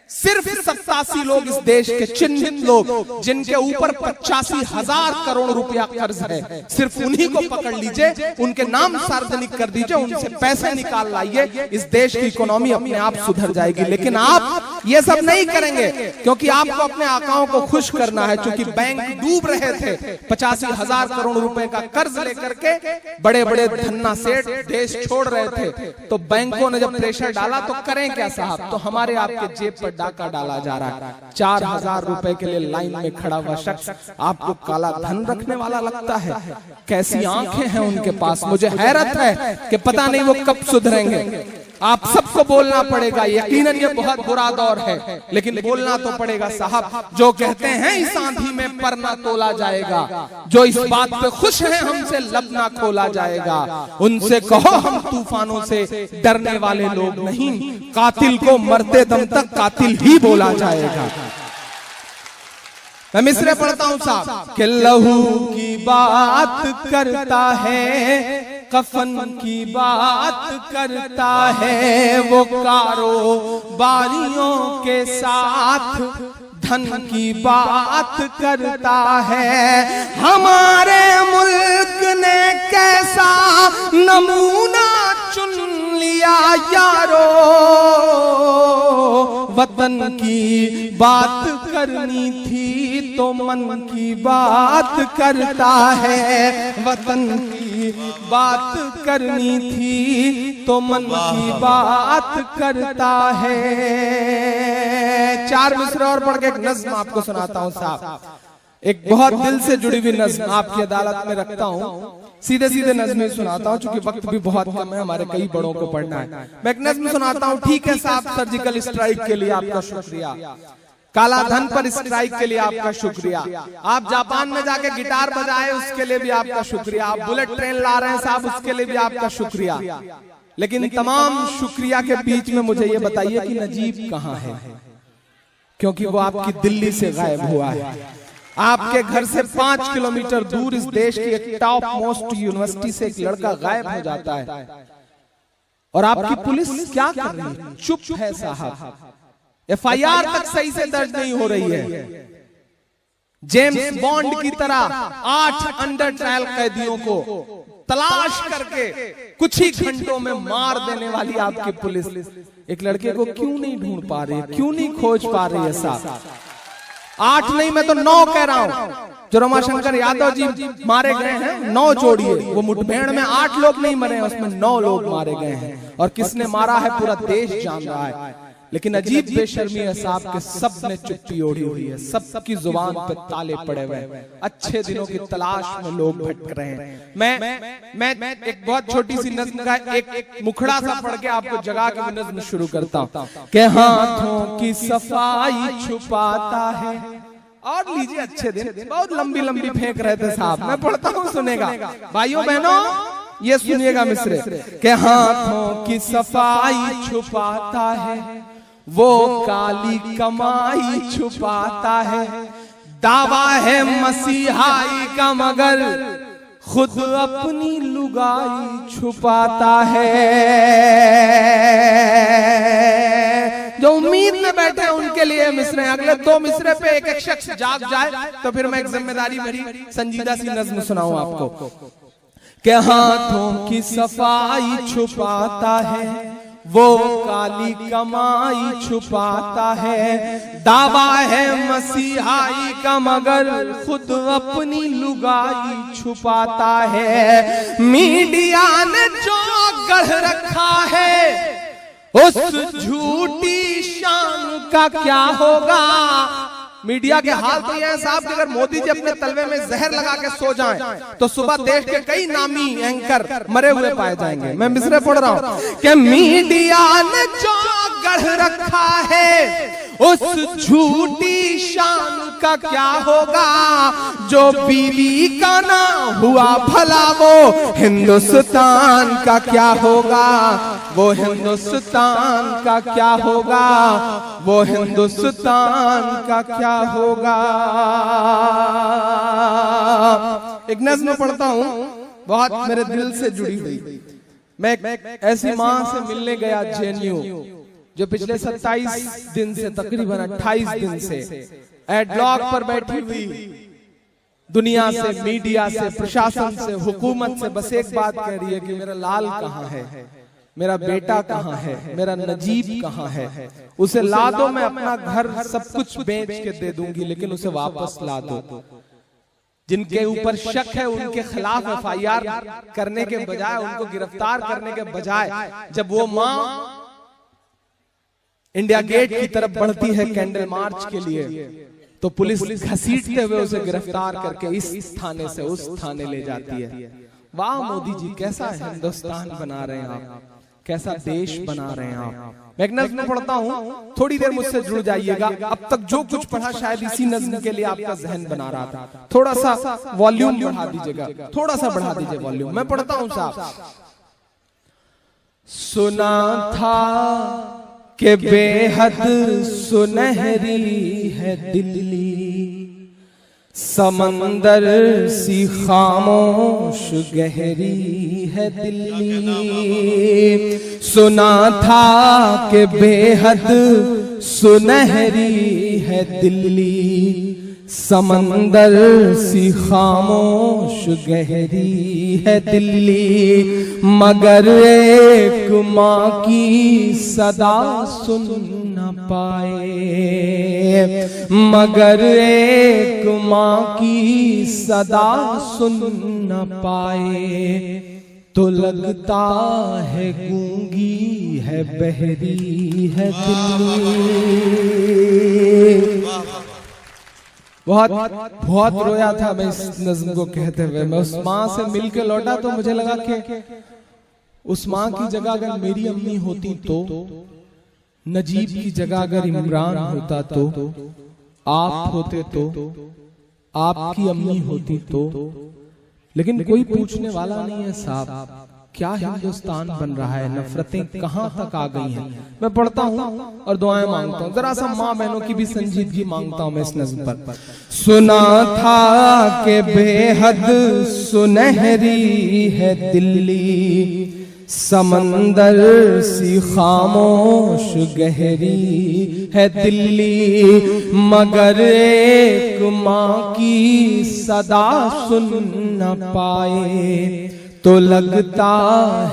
सिर्फ 87 लोग इस देश के चिन्हित लोग, जिनके ऊपर 85,000 करोड़ रुपया कर्ज है, सिर्फ उन्हीं को पकड़ लीजिए, उनके नाम सार्वजनिक कर दीजिए, उनसे पैसे निकाल लाइए, इस देश की इकोनॉमी अपने आप सुधर जाएगी। लेकिन आप ये सब नहीं करेंगे, क्योंकि आपको अपने आकाओं को खुश करना है। चूंकि बैंक डूब रहे थे, 85,000 करोड़ रुपए का कर्ज लेकर के बड़े बड़े धन्ना सेठ देश छोड़ रहे थे, तो बैंकों ने जब प्रेशर डाला तो करें क्या साहब? तो हमारे आपके जेब पर डाका डाला जा रहा है। 4,000 रुपए के लिए लाइन में खड़ा हुआ शख्स आपको काला धन रखने वाला लगता है? कैसी आंखें हैं उनके पास, मुझे हैरत है कि पता नहीं वो कब सुधरेंगे। आप सबको बोलना पड़ेगा, यकीनन ये बहुत बुरा दौर है, लेकिन बोलना तो पड़ेगा साहब। जो कहते हैं इस आंधी में पर ना तोला जाएगा, जो इस बात पे खुश है हमसे लब ना खोला जाएगा, उनसे कहो हम तूफानों से डरने वाले लोग नहीं, कातिल को मरते दम तक कातिल ही बोला जाएगा। मैं मिसरे पढ़ता हूं साहब कि लहू की बात करता है, कफन की बात करता है, वो कारोबारियों के साथ धन की बात करता है। हमारे मुल्क ने कैसा नमूना चुन लिया यारो, वतन की बात करनी थी तो मन की बात करता है, वतन की बात करनी थी तो मन की बात करता है। 4 मिसरे और पढ़ के एक नज्म आपको सुनाता हूं साहब, एक बहुत दिल से जुड़ी हुई नज्म आपकी अदालत में रखता हूं। सीधे सीधे नज्में सुनाता हूं, चूंकि वक्त भी बहुत कम है, हमारे कई बड़ों को पढ़ना है। मैं एक नज्म सुनाता हूं। ठीक है साहब, सर्जिकल स्ट्राइक के लिए आपका शुक्रिया, काला धन पर स्ट्राइक के लिए आपका शुक्रिया, आप जापान में जाके गिटार बजाए उसके लिए भी आपका शुक्रिया, आप बुलेट ट्रेन ला रहे हैं साहब उसके लिए भी आपका शुक्रिया। लेकिन तमाम शुक्रिया के बीच में मुझे ये बताइए कि नजीब कहाँ है? क्योंकि वो आपकी दिल्ली से गायब हुआ है। आपके घर से 5 किलोमीटर दूर इस देश की एक टॉप मोस्ट यूनिवर्सिटी से एक लड़का गायब हो जाता है, और आपकी पुलिस क्या कर रही है? चुप है साहब। FIR तक सही से दर्ज नहीं हो रही है। जेम्स बॉन्ड की तरह 8 अंडर ट्रायल कैदियों को तलाश करके कुछ ही घंटों में मार देने वाली आपकी पुलिस एक लड़के को क्यों नहीं ढूंढ पा रही है, क्यों नहीं खोज पा रही है साहब? 8 नहीं, मैं तो 9 कह रहा हूं। जो रमाशंकर यादव जी मारे गए हैं 9 जोड़िए, वो मुठभेड़ में 8 लोग नहीं मरे हैं, उसमें 9 लोग मारे गए हैं, और किसने मारा है पूरा देश जान रहा है। लेकिन अजीब बेशर्मी है साहब के सब ने चुप्पी ओढ़ी हुई है, सबकी जुबान पे ताले पड़े हुए हैं, अच्छे दिनों की तलाश में लोग भटक रहे हैं। मैं एक बहुत छोटी सी नज्म का एक मुखड़ा सा पढ़ के आपको जगा के नज्म शुरू करता हूं कि हाथों की सफाई छुपाता है। और लीजिए अच्छे दिन, बहुत लंबी लंबी फेंक रहे थे साहब, मैं पढ़ता हूँ सुनेगा भाइयों बहनों, ये सुनिएगा मिसरे के हाथों की सफाई छुपाता है, वो काली कमाई छुपाता है, दावा है मसीहाई का मगर खुद अपनी लुगाई छुपाता है। जो उम्मीद में बैठे हैं उनके लिए मिसरे, अगले 2 मिसरे पे एक एक शख्स जाग जाए तो फिर मैं एक जिम्मेदारी मेरी संजीदा सी नज्म सुनाऊं आपको कि हाथों की सफाई छुपाता है, वो काली कमाई छुपाता है, दावा है मसीहाई का मगर खुद अपनी लुगाई छुपाता है। मीडिया ने जो गढ़ रखा है उस झूठी शान का क्या होगा? मीडिया के हाल तो यह है साहब कि अगर मोदी जी अपने तलवे में जहर लगा के सो जाएं तो सुबह देश के कई नामी एंकर मरे हुए पाए जाएंगे। मैं मिसरे पढ़ रहा हूं कि मीडिया ने जो गढ़ रखा है उस झूठी शान का क्या होगा? जो बीवी का ना हुआ भला वो हिंदुस्तान का क्या होगा? वो हिंदुस्तान का क्या होगा? वो हिंदुस्तान का क्या होगा? एक नज़्म पढ़ता हूं बहुत मेरे दिल से जुड़ी हुई। मैं ऐसी मां से मिलने गया JNU जो पिछले 27 दिन से तकरीबन 28 दिन से एडलॉक पर बैठी हुई दुनिया से, मीडिया से, प्रशासन से, हुकूमत से बस एक बात कह रही है कि मेरा लाल कहाँ है, मेरा बेटा कहाँ है, मेरा नजीब कहाँ है, उसे ला दो, मैं अपना घर सब कुछ बेच के दे दूंगी, लेकिन उसे वापस ला दो। जिनके ऊपर शक है उनके खिलाफ FIR करने के बजाय, उनको गिरफ्तार करने के बजाय, जब वो माँ इंडिया गेट की तरफ बढ़ती है कैंडल मार्च के लिए, तो पुलिस घसीटते हुए उसे गिरफ्तार करके इस थाने से उस थाने ले जाती है। वाह मोदी जी, कैसा हिंदुस्तान बना रहे हैं आप, कैसा देश बना रहे हैं आप। मैं एक नज्म पढ़ता हूँ, थोड़ी देर मुझसे जुड़ जाइएगा। अब तक जो कुछ पढ़ा शायद इसी नज्म के लिए आपका जहन बना रहा था। थोड़ा सा वॉल्यूम बढ़ा दीजिएगा, थोड़ा सा बढ़ा दीजिए वॉल्यूम। मैं पढ़ता हूँ साहब। सुना था कि बेहद सुनहरी है दिल्ली, समंदर सी खामोश गहरी है दिल्ली। सुना था कि बेहद सुनहरी है दिल्ली, समंदर सी खामोश गहरी है दिल्ली। मगर एक माँ की सदा सुन न पाए, मगर एक माँ की सदा सुन न पाए, तो लगता है गूंगी है बहरी है दिल्ली। बहुत रोया था मैं इस नज्म को कहते हुए। मैं उस माँ से मिलके लौटा तो मुझे लगा कि उस माँ की जगह अगर मेरी अम्मी होती तो, नजीब की जगह अगर इमरान होता तो, आप होते तो, आपकी अम्मी होती तो, लेकिन कोई पूछने वाला नहीं है साहब। क्या हिंदुस्तान बन रहा है, नफरतें कहां तक आ गई हैं। मैं पढ़ता हूं और दुआएं मांगता हूं, जरा सा माँ बहनों की भी संजीदगी मांगता हूं मैं इस नज़्म पर। सुना था कि बेहद सुनहरी है दिल्ली, समंदर सी खामोश गहरी है दिल्ली। मगर एक माँ की सदा सुन न पाए, तो लगता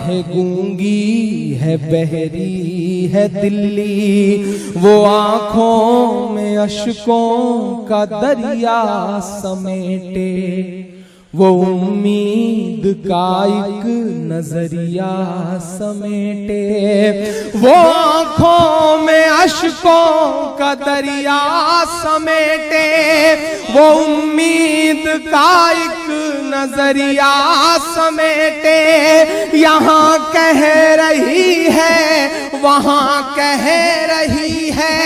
है गूंगी है बहरी है दिल्ली। वो आंखों में अश्कों का दरिया समेटे, वो उम्मीद का एक नजरिया समेटे। वो आंखों में अश्कों का दरिया समेटे, वो उम्मीद का एक नजरिया समेटे। यहाँ कह रही है, वहाँ कह रही है,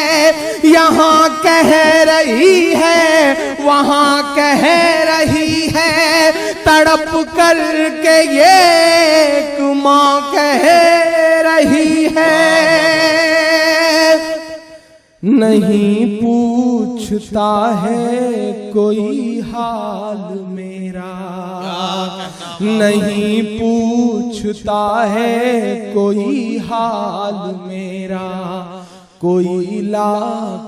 यहाँ कह रही है, वहाँ कह रही है। तड़प करके ये माँ कह रही है, नहीं पूछता है कोई हाल मेरा, नहीं पूछता है कोई हाल मेरा। कोई ला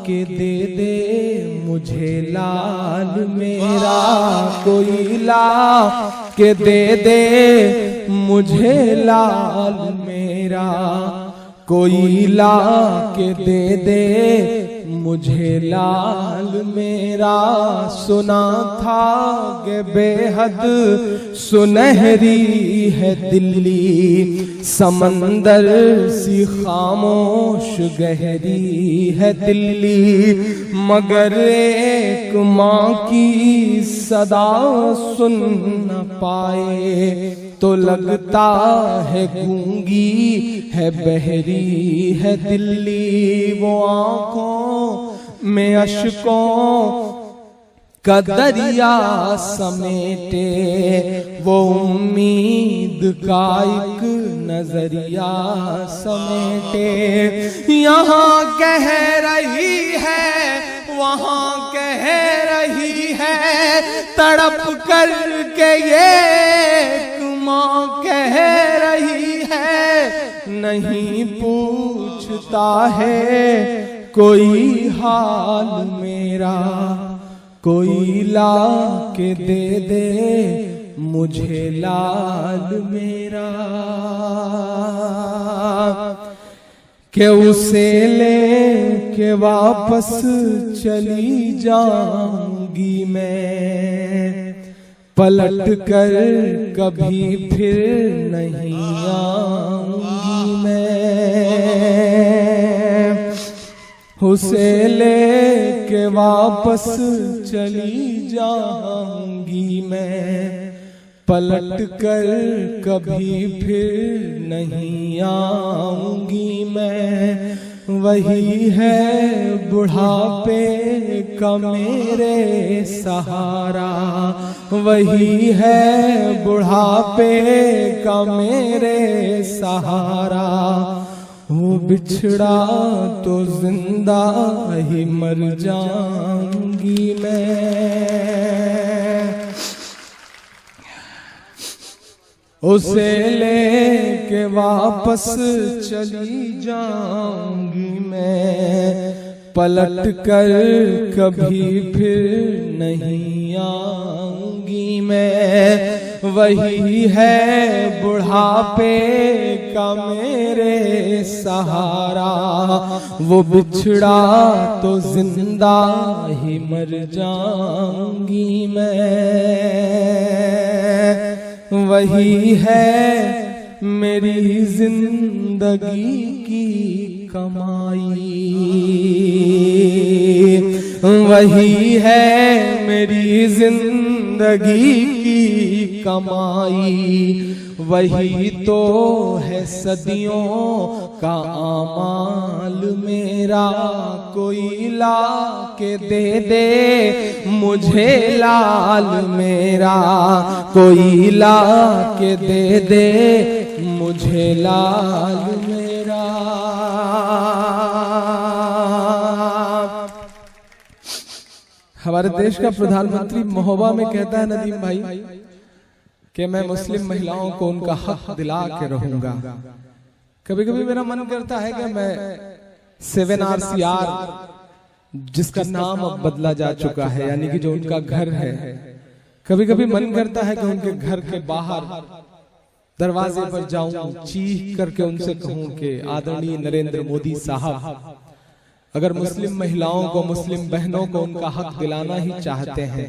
के दे दे मुझे लाल मेरा, कोई ला के दे दे मुझे लाल मेरा, कोई ला के दे दे मुझे लाल मेरा। सुना था कि बेहद सुनहरी है दिल्ली, समंदर सी खामोश गहरी है दिल्ली। मगर एक माँ की सदा सुन न पाए, तो लगता है गूंगी है बहरी है दिल्ली। वो आंखों में अश्कों का दरिया समेटे, वो उम्मीद का एक नजरिया समेटे। यहाँ कह रही है, वहाँ कह रही है, तड़प करके ये माँ कह रही है, नहीं पूछ पूछता है कोई हाल मेरा, कोई ला के दे दे मुझे लाल मेरा, के उसे ले के वापस चली जाऊंगी मैं, पलट कर कभी फिर नहीं आऊंगी मैं, उसे ले के वापस चली जाऊंगी मैं, पलट कर कभी फिर नहीं आऊंगी मैं। वही है बुढ़ापे का मेरे सहारा, वही है बुढ़ापे का मेरे सहारा, वो बिछड़ा तो जिंदा ही मर जाऊंगी मैं, उसे लेके वापस चली जाऊंगी मैं, पलट कर कभी फिर नहीं आऊंगी मैं। वही है बुढ़ापे का मेरे सहारा, वो बिछड़ा तो जिंदा ही मर जाऊंगी मैं। वही है मेरी जिंदगी की कमाई, वही है मेरी जिंदगी की कमाई, वही तो है सदियों का आमाल मेरा, कोई ला के दे दे मुझे लाल मेरा, कोई ला के दे दे मुझे लाल मेरा। हमारे देश का प्रधानमंत्री महोबा में कहता है नदीम भाई कि मैं मुस्लिम महिलाओं को उनका हक दिला के रहूंगा। कभी कभी मेरा मन करता है कि मैं 7RCR, जिसका नाम अब बदला जा चुका है, यानी कि जो उनका घर है, कभी कभी मन करता है कि उनके घर के बाहर दरवाजे पर जाऊं, चीख करके उनसे कहूं कि आदरणीय नरेंद्र मोदी साहब, अगर मुस्लिम महिलाओं को, मुस्लिम बहनों को उनका हक दिलाना ही चाहते हैं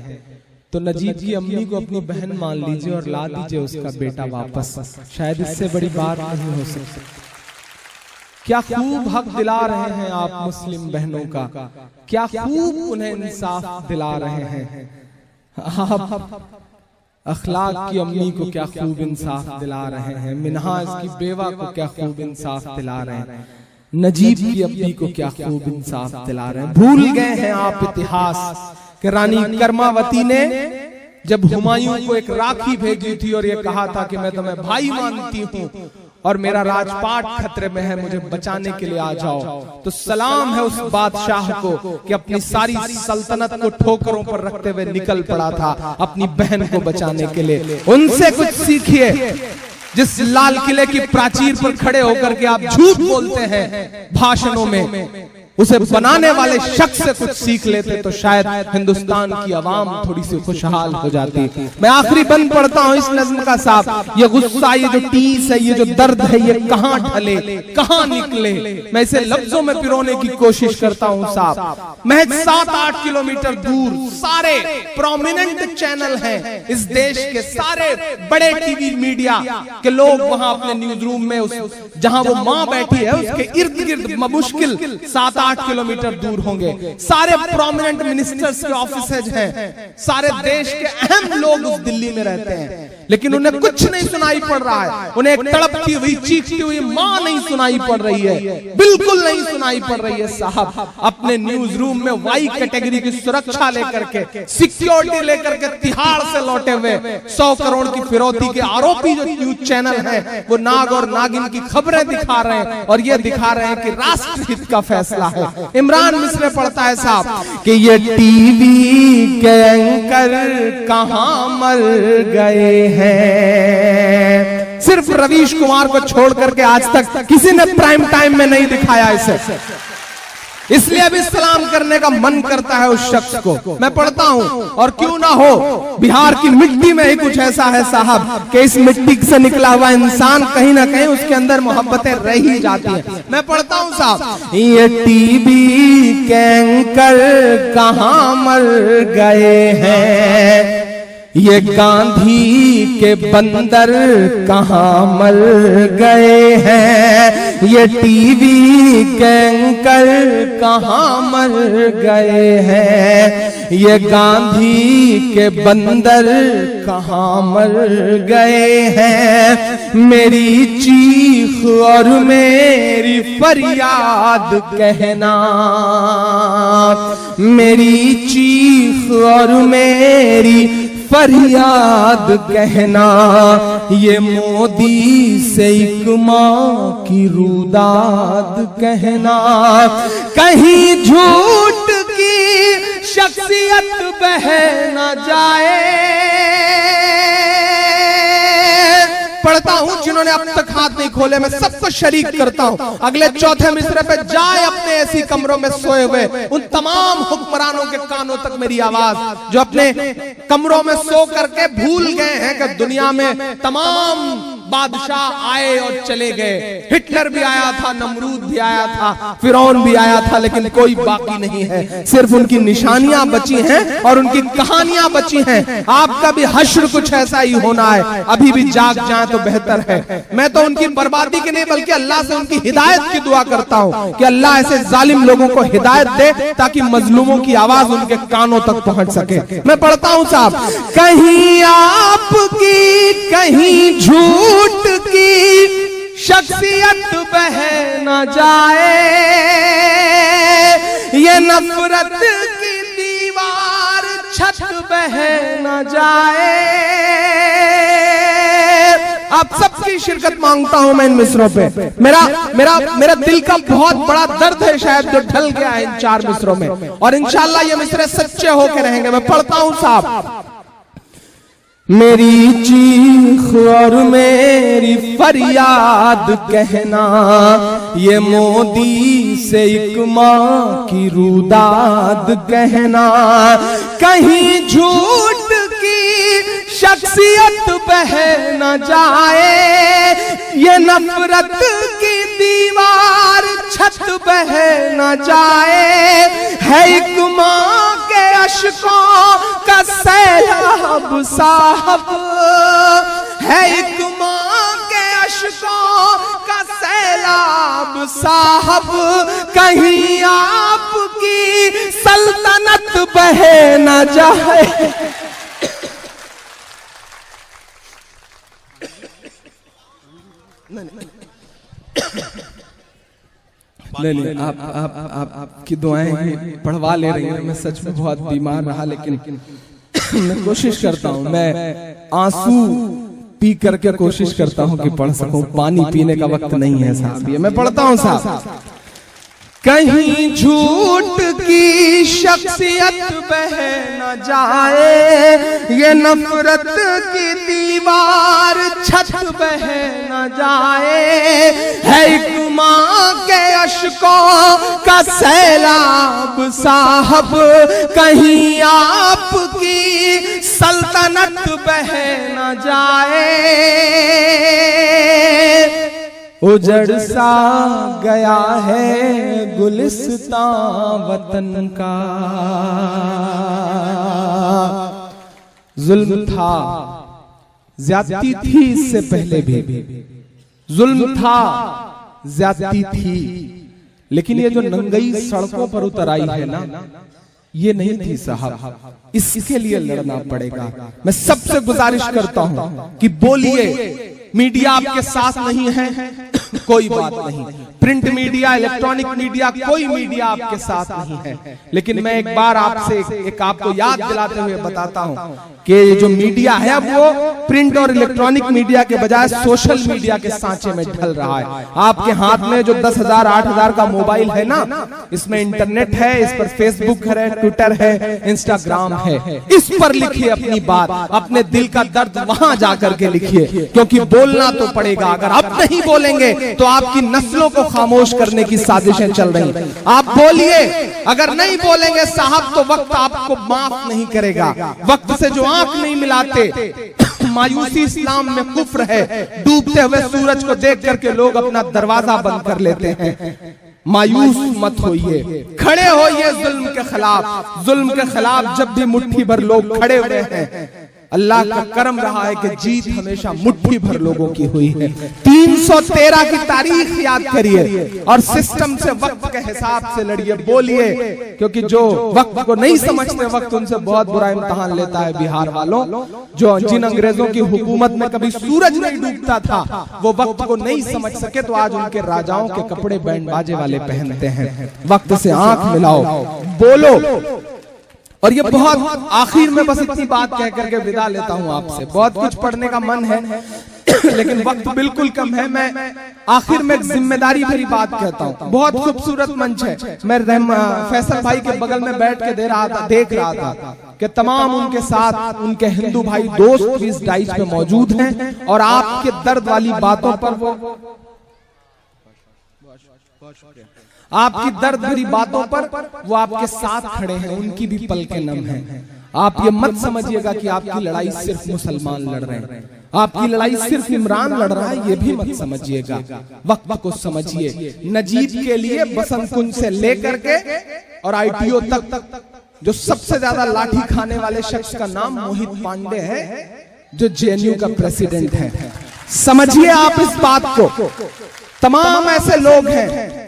तो नजीब की अम्मी को अपनी बहन मान लीजिए और ला दीजिए उसका बेटा वापस। शायद इससे बड़ी बात नहीं हो सकती। क्या खूब हक दिला रहे हैं आप मुस्लिम बहनों का, क्या खूब उन्हें इंसाफ दिला रहे हैं आप। अखलाक की अम्मी को क्या खूब इंसाफ दिला रहे हैं, मिन्हाज की बेवा को क्या खूब इंसाफ दिला रहे हैं, नजीब की अम्मी को क्या खूब इंसाफ दिला रहे हैं। भूल गए हैं आप इतिहास कि रानी कर्मावती ने जब हुमायूं को एक राखी भेजी थी और ये कहा था कि मैं तुम्हें भाई मानती हूं और मेरा राजपाट खतरे में है, मुझे बचाने के लिए आ जाओ, तो सलाम है उस बादशाह को कि अपनी सारी सल्तनत को ठोकरों पर रखते हुए निकल पड़ा था अपनी बहन को बचाने के लिए। उनसे कुछ सीखिए। जिस लाल किले की प्राचीर पर खड़े होकर के आप झूठ बोलते हैं भाषणों में, उसे बनाने वाले शख्स से कुछ सीख लेते तो शायद हिंदुस्तान की आवाम थोड़ी सी खुशहाल हो जाती। मैं आखिरी बंद पढ़ता हूं इस नज्म का साहब। ये गुस्सा, ये जो टीस है, ये जो दर्द है, ये कहां ढले, कहां निकले, मैं इसे लफ्जों में पिरोने की कोशिश करता हूं साहब। महज 7-8 किलोमीटर दूर सारे प्रोमिनेंट चैनल हैं इस देश के, सारे बड़े टीवी मीडिया के लोग वहां अपने न्यूज रूम में, जहां वो मां बैठी है उसके इर्द गिर्द मुश्किल 7-8 किलोमीटर दूर होंगे। सारे प्रोमिनेंट मिनिस्टर्स के ऑफिसेज हैं, सारे देश के अहम लोग उस दिल्ली में रहते हैं, लेकिन उन्हें कुछ नहीं सुनाई पड़ रहा है। उन्हें एक तड़पती हुई, चीखती हुई मां नहीं सुनाई पड़ रही है, बिल्कुल नहीं सुनाई पड़ रही है साहब। अपने न्यूज रूम में वाई कैटेगरी की सुरक्षा लेकर के, सिक्योरिटी लेकर के तिहाड़ से लौटे हुए 100 करोड़ की फिरौती के आरोपी जो न्यूज चैनल हैं, वो नाग और नागिन की खबरें दिखा रहे हैं और ये दिखा रहे हैं कि राष्ट्रहित का फैसला है। इमरान मिस्र पढ़ता है साहब कि ये टीवी के एंकर कहां मर गए हैं, सिर्फ रवीश कुमार को छोड़ करके आज तक किसी ने प्राइम टाइम में नहीं दिखाया इसे, इसलिए अभी सलाम करने का मन करता है उस शख्स को। मैं पढ़ता हूं, और क्यों ना हो, बिहार की मिट्टी में ही कुछ ऐसा है साहब कि इस मिट्टी से निकला हुआ इंसान कहीं ना कहीं उसके अंदर मोहब्बतें रह ही जाती हैं। मैं पढ़ता हूं साहब, ये टीवी के एंकर कहां मर गए हैं, ये गांधी के बंदर कहां मर गए हैं, ये टीवी के एंकर कहां मर गए हैं, ये गांधी के बंदर कहां मर गए हैं। मेरी चीख और मेरी फरियाद कहना, मेरी चीख और मेरी फरियाद कहना, ये मोदी से एक मां की रुदाद कहना, कहीं झूठ की शख्सियत बह न जाए। पढ़ता हूं, जिन्होंने अब तक हाथ नहीं खोले मैं सबको शरीक करता हूं, अगले चौथे मिसरे पे जाए अपने ऐसी कमरों में सोए हुए उन तमाम हुक्मरानों के कानों तक मेरी आवाज, जो अपने कमरों में सो करके भूल गए हैं कि दुनिया में तमाम बादशाह आए और चले गए, हिटलर भी आया था, नमरूद भी आया था, फिरौन भी आया था, लेकिन कोई बाकी नहीं है, सिर्फ उनकी निशानियां बची हैं और उनकी कहानियां बची हैं। आपका भी हश्र कुछ ऐसा ही होना है, अभी भी जाग जाए तो बेहतर है। मैं तो उनकी बर्बादी के नहीं बल्कि अल्लाह से उनकी हिदायत की दुआ करता हूं कि अल्लाह ऐसे जालिम लोगों को हिदायत दे ताकि मजलूमों की आवाज उनके कानों तक पहुंच सके। मैं पढ़ता हूं साहब, कहीं आपकी कहीं झूठ की शख्सियत बह न जाए, ये नफरत की दीवार छत बह न जाए। आप सबकी शिरकत मांगता हूं मैं इन मिसरों पे। मेरा दिल का बहुत बड़ा दर्द है शायद जो ढल गया है इन 4 मिसरों में, और इंशाअल्लाह ये मिसरे सच्चे होके रहेंगे। मैं पढ़ता हूं साहब, मेरी चीख और मेरी फरियाद कहना, ये मोदी से एक मां की रुदाद कहना, कहीं झूठ की शख्सियत बह न जाए, ये नफरत की दीवार छत बह न जाए, है एक मां के अश्कों का सैलाब साहब, है एक मां के अश्कों का सैलाब साहब, कहीं आपकी सल्तनत बह न जाए। नहीं, आपकी दुआएं पढ़वा ले रही हैं। मैं सच में बहुत बीमार रहा, लेकिन मैं कोशिश करता हूं, मैं आंसू पी करके कोशिश करता हूं कि पढ़ सकूं। पानी पीने का वक्त नहीं है साहब। ये मैं पढ़ता हूं साहब, कहीं झूठ की शख्सियत बह न जाए, ये नफरत की दीवार छत बह न जाए, है एक मां के अश्कों का सैलाब साहब, कहीं आपकी सल्तनत बह न जाए। उजड़ सा गया है गुलिस्तां वतन का, जुल्म था ज्यादती थी इससे पहले भी, जुल्म था ज्यादती थी, लेकिन ये जो नंगई सड़कों पर उतर आई है ना, ये नहीं थी साहब, इसके लिए लड़ना पड़ेगा। मैं सबसे गुजारिश करता हूं कि बोलिए, मीडिया आपके साथ नहीं है कोई बात नहीं, प्रिंट मीडिया, इलेक्ट्रॉनिक मीडिया, कोई मीडिया आपके साथ नहीं है। लेकिन मैं एक बार आपसे एक आपको याद दिलाते हुए बताता हूं कि जो मीडिया है वो प्रिंट और इलेक्ट्रॉनिक मीडिया के बजाय सोशल मीडिया के सांचे में ढल रहा है। आपके हाथ में जो 10,000 8,000 का मोबाइल है ना, इसमें इंटरनेट है, इस पर फेसबुक है, ट्विटर है, इंस्टाग्राम है। इस पर लिखिए अपनी बात, अपने दिल का दर्द वहां जाकर के लिखिए, क्योंकि बोलना तो पड़ेगा। अगर आप नहीं बोलेंगे तो आपकी नस्लों को खामोश करने की साजिशें चल रही। आप बोलिए, अगर नहीं बोलेंगे साहब तो वक्त आपको माफ नहीं करेगा। वक्त से जो आंख नहीं मिलाते, मायूसी इस्लाम में कुफ्र है। डूबते हुए सूरज को देख करके लोग अपना दरवाजा बंद कर लेते हैं। मायूस मत होइए, खड़े होइए जुल्म के खिलाफ। जुल्म के खिलाफ जब भी मुट्ठी भर लोग खड़े हुए हैं, अल्लाह का करम रहा है कि जीत हमेशा मुट्ठी भर लोगों की हुई है। 313 की तारीख याद करिए और सिस्टम से, वक्त के हिसाब से लड़िए, बोलिए, क्योंकि जो वक्त को नहीं समझते, वक्त उनसे बहुत बुरा इम्तिहान लेता है। बिहार वालों, जो जिन अंग्रेजों की हुकूमत में कभी सूरज नहीं डूबता था, वो वक्त को नहीं समझ सके, तो आज उनके राजाओं के कपड़े बैंड बाजे वाले पहनते हैं। वक्त से आंख मिलाओ, बोलो। और ये बहुत आखिर में बस इतनी बात कह करके विदा लेता हूं आपसे। बहुत कुछ पढ़ने का मन है लेकिन वक्त बिल्कुल कम है। मैं आखिर में एक जिम्मेदारी भरी बात कहता हूं। बहुत खूबसूरत मंच है। मैं फैसल भाई के बगल में बैठ के देख रहा था कि तमाम उनके साथ उनके हिंदू भाई दोस्त भी इस डाइस पे मौजूद हैं और आपके दर्द वाली बातों पर आपकी दर्द भरी बातों पर वो आपके साथ खड़े हैं। उनकी भी पलकें नम हैं। आप ये मत समझिएगा कि आपकी लड़ाई सिर्फ मुसलमान लड़ रहे हैं, आपकी लड़ाई सिर्फ इमरान लड़ रहा है, ये भी मत समझिएगा। वक्त को समझिए। नजीब के लिए बसंत कुंज से लेकर के और ITO तक जो सबसे ज्यादा लाठी खाने वाले शख्स का नाम मोहित पांडे है, जो JNU का प्रेसिडेंट है। समझिए आप इस बात को। तमाम ऐसे लोग हैं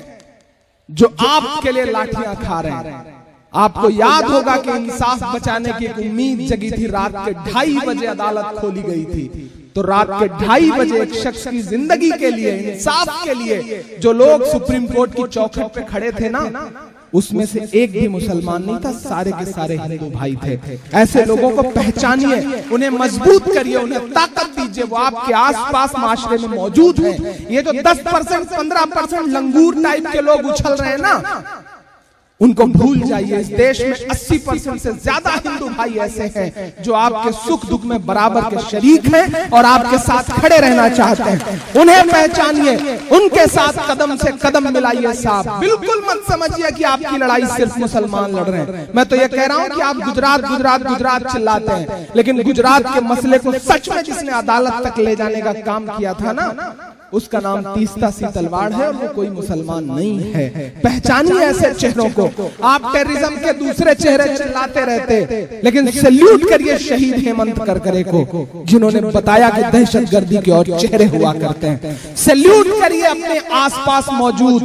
जो आपके लिए लाठियां खा रहे हैं। आपको याद होगा कि इंसाफ बचाने की एक उम्मीद जगी थी। रात के 2:30 बजे अदालत खोली गई थी, तो रात के 2:30 बजे एक शख्स की जिंदगी के लिए, इंसाफ के लिए जो लोग सुप्रीम कोर्ट की चौखट पे खड़े थे ना, उसमें से एक भी मुसलमान नहीं था, सारे के सारे हिंदू भाई थे। ऐसे लोगों को पहचानिए, उन्हें मजबूत करिए, उन्हें ताकत दीजिए। वो आपके आसपास माशरे में मौजूद हैं। ये जो 10% 15% लंगूर टाइप के लोग उछल रहे हैं ना, उनको भूल जाइए। इस देश में 80% से ज्यादा हिंदू भाई ऐसे हैं जो आपके सुख दुख में बराबर के शरीक हैं और आपके साथ खड़े रहना चाहते हैं। उन्हें पहचानिए, उनके साथ कदम से कदम मिलाइए साहब। बिल्कुल मत समझिए कि आपकी लड़ाई सिर्फ मुसलमान लड़ रहे हैं। मैं तो ये कह रहा हूं कि आप गुजरात गुजरात गुजरात चिल्लाते हैं, लेकिन गुजरात के मसले को सच में जिसने अदालत तक ले जाने का काम किया था ना, उसका नाम तीस्ता सी तलवार है और वो कोई मुसलमान नहीं है। पहचानिए ऐसे चेहरों को। आप टेररिज्म के दूसरे चेहरे चिल्लाते रहते, लेकिन सैल्यूट करिए शहीद हेमंत करकरे को, जिन्होंने बताया कि दहशतगर्दी के और चेहरे हुआ करते हैं। सैल्यूट करिए अपने आसपास मौजूद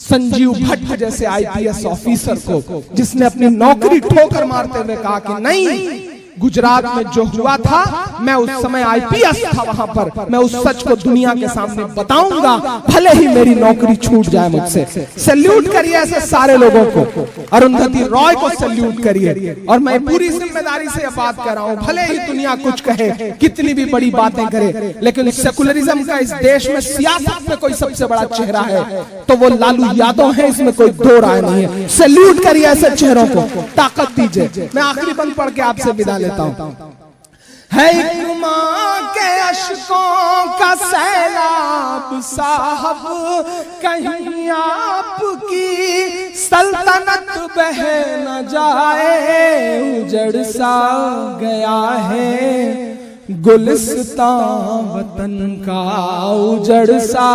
संजीव भट्ट जैसे IPS ऑफिसर को, जिसने अपनी नौकरी ठोकर मारते हुए कहा कि नहीं, गुजरात में जो हुआ था, मैं उस समय IPS था वहां पर, मैं उस सच को दुनिया के सामने बताऊंगा, भले ही मेरी नौकरी छूट जाए मुझसे। सैल्यूट करिए ऐसे सारे लोगों को। अरुंधति रॉय को सैल्यूट करिए। और मैं पूरी जिम्मेदारी से यह बात कर रहा हूं, भले ही दुनिया कुछ कहे, कितनी भी बड़ी बातें करे, लेकिन सेकुलरिज्म का इस देश में सियासत में कोई सबसे बड़ा चेहरा है तो वो लालू यादव है, इसमें कोई दो राय नहीं है। सैल्यूट करिए ऐसे चेहरों को, ताकत दीजिए। मैं आखिरी बंद पढ़ के आपसे विदा लेता हूं। है एक मां के अश्कों का सैलाब साहब, कहीं आपकी सल्तनत बह न जाए। उजड़ सा गया है गुलिस्तां वतन का, उजड़ सा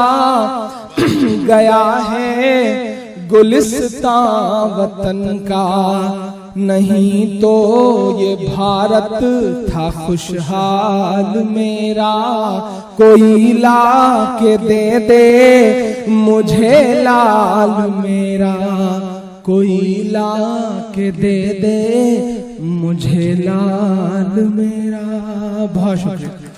गया है गुलिस्तां वतन का। नहीं तो ये भारत था खुशहाल मेरा, कोई ला के दे दे मुझे लाल मेरा, कोई ला के दे दे मुझे लाल मेरा। बहुत शुक्रिया।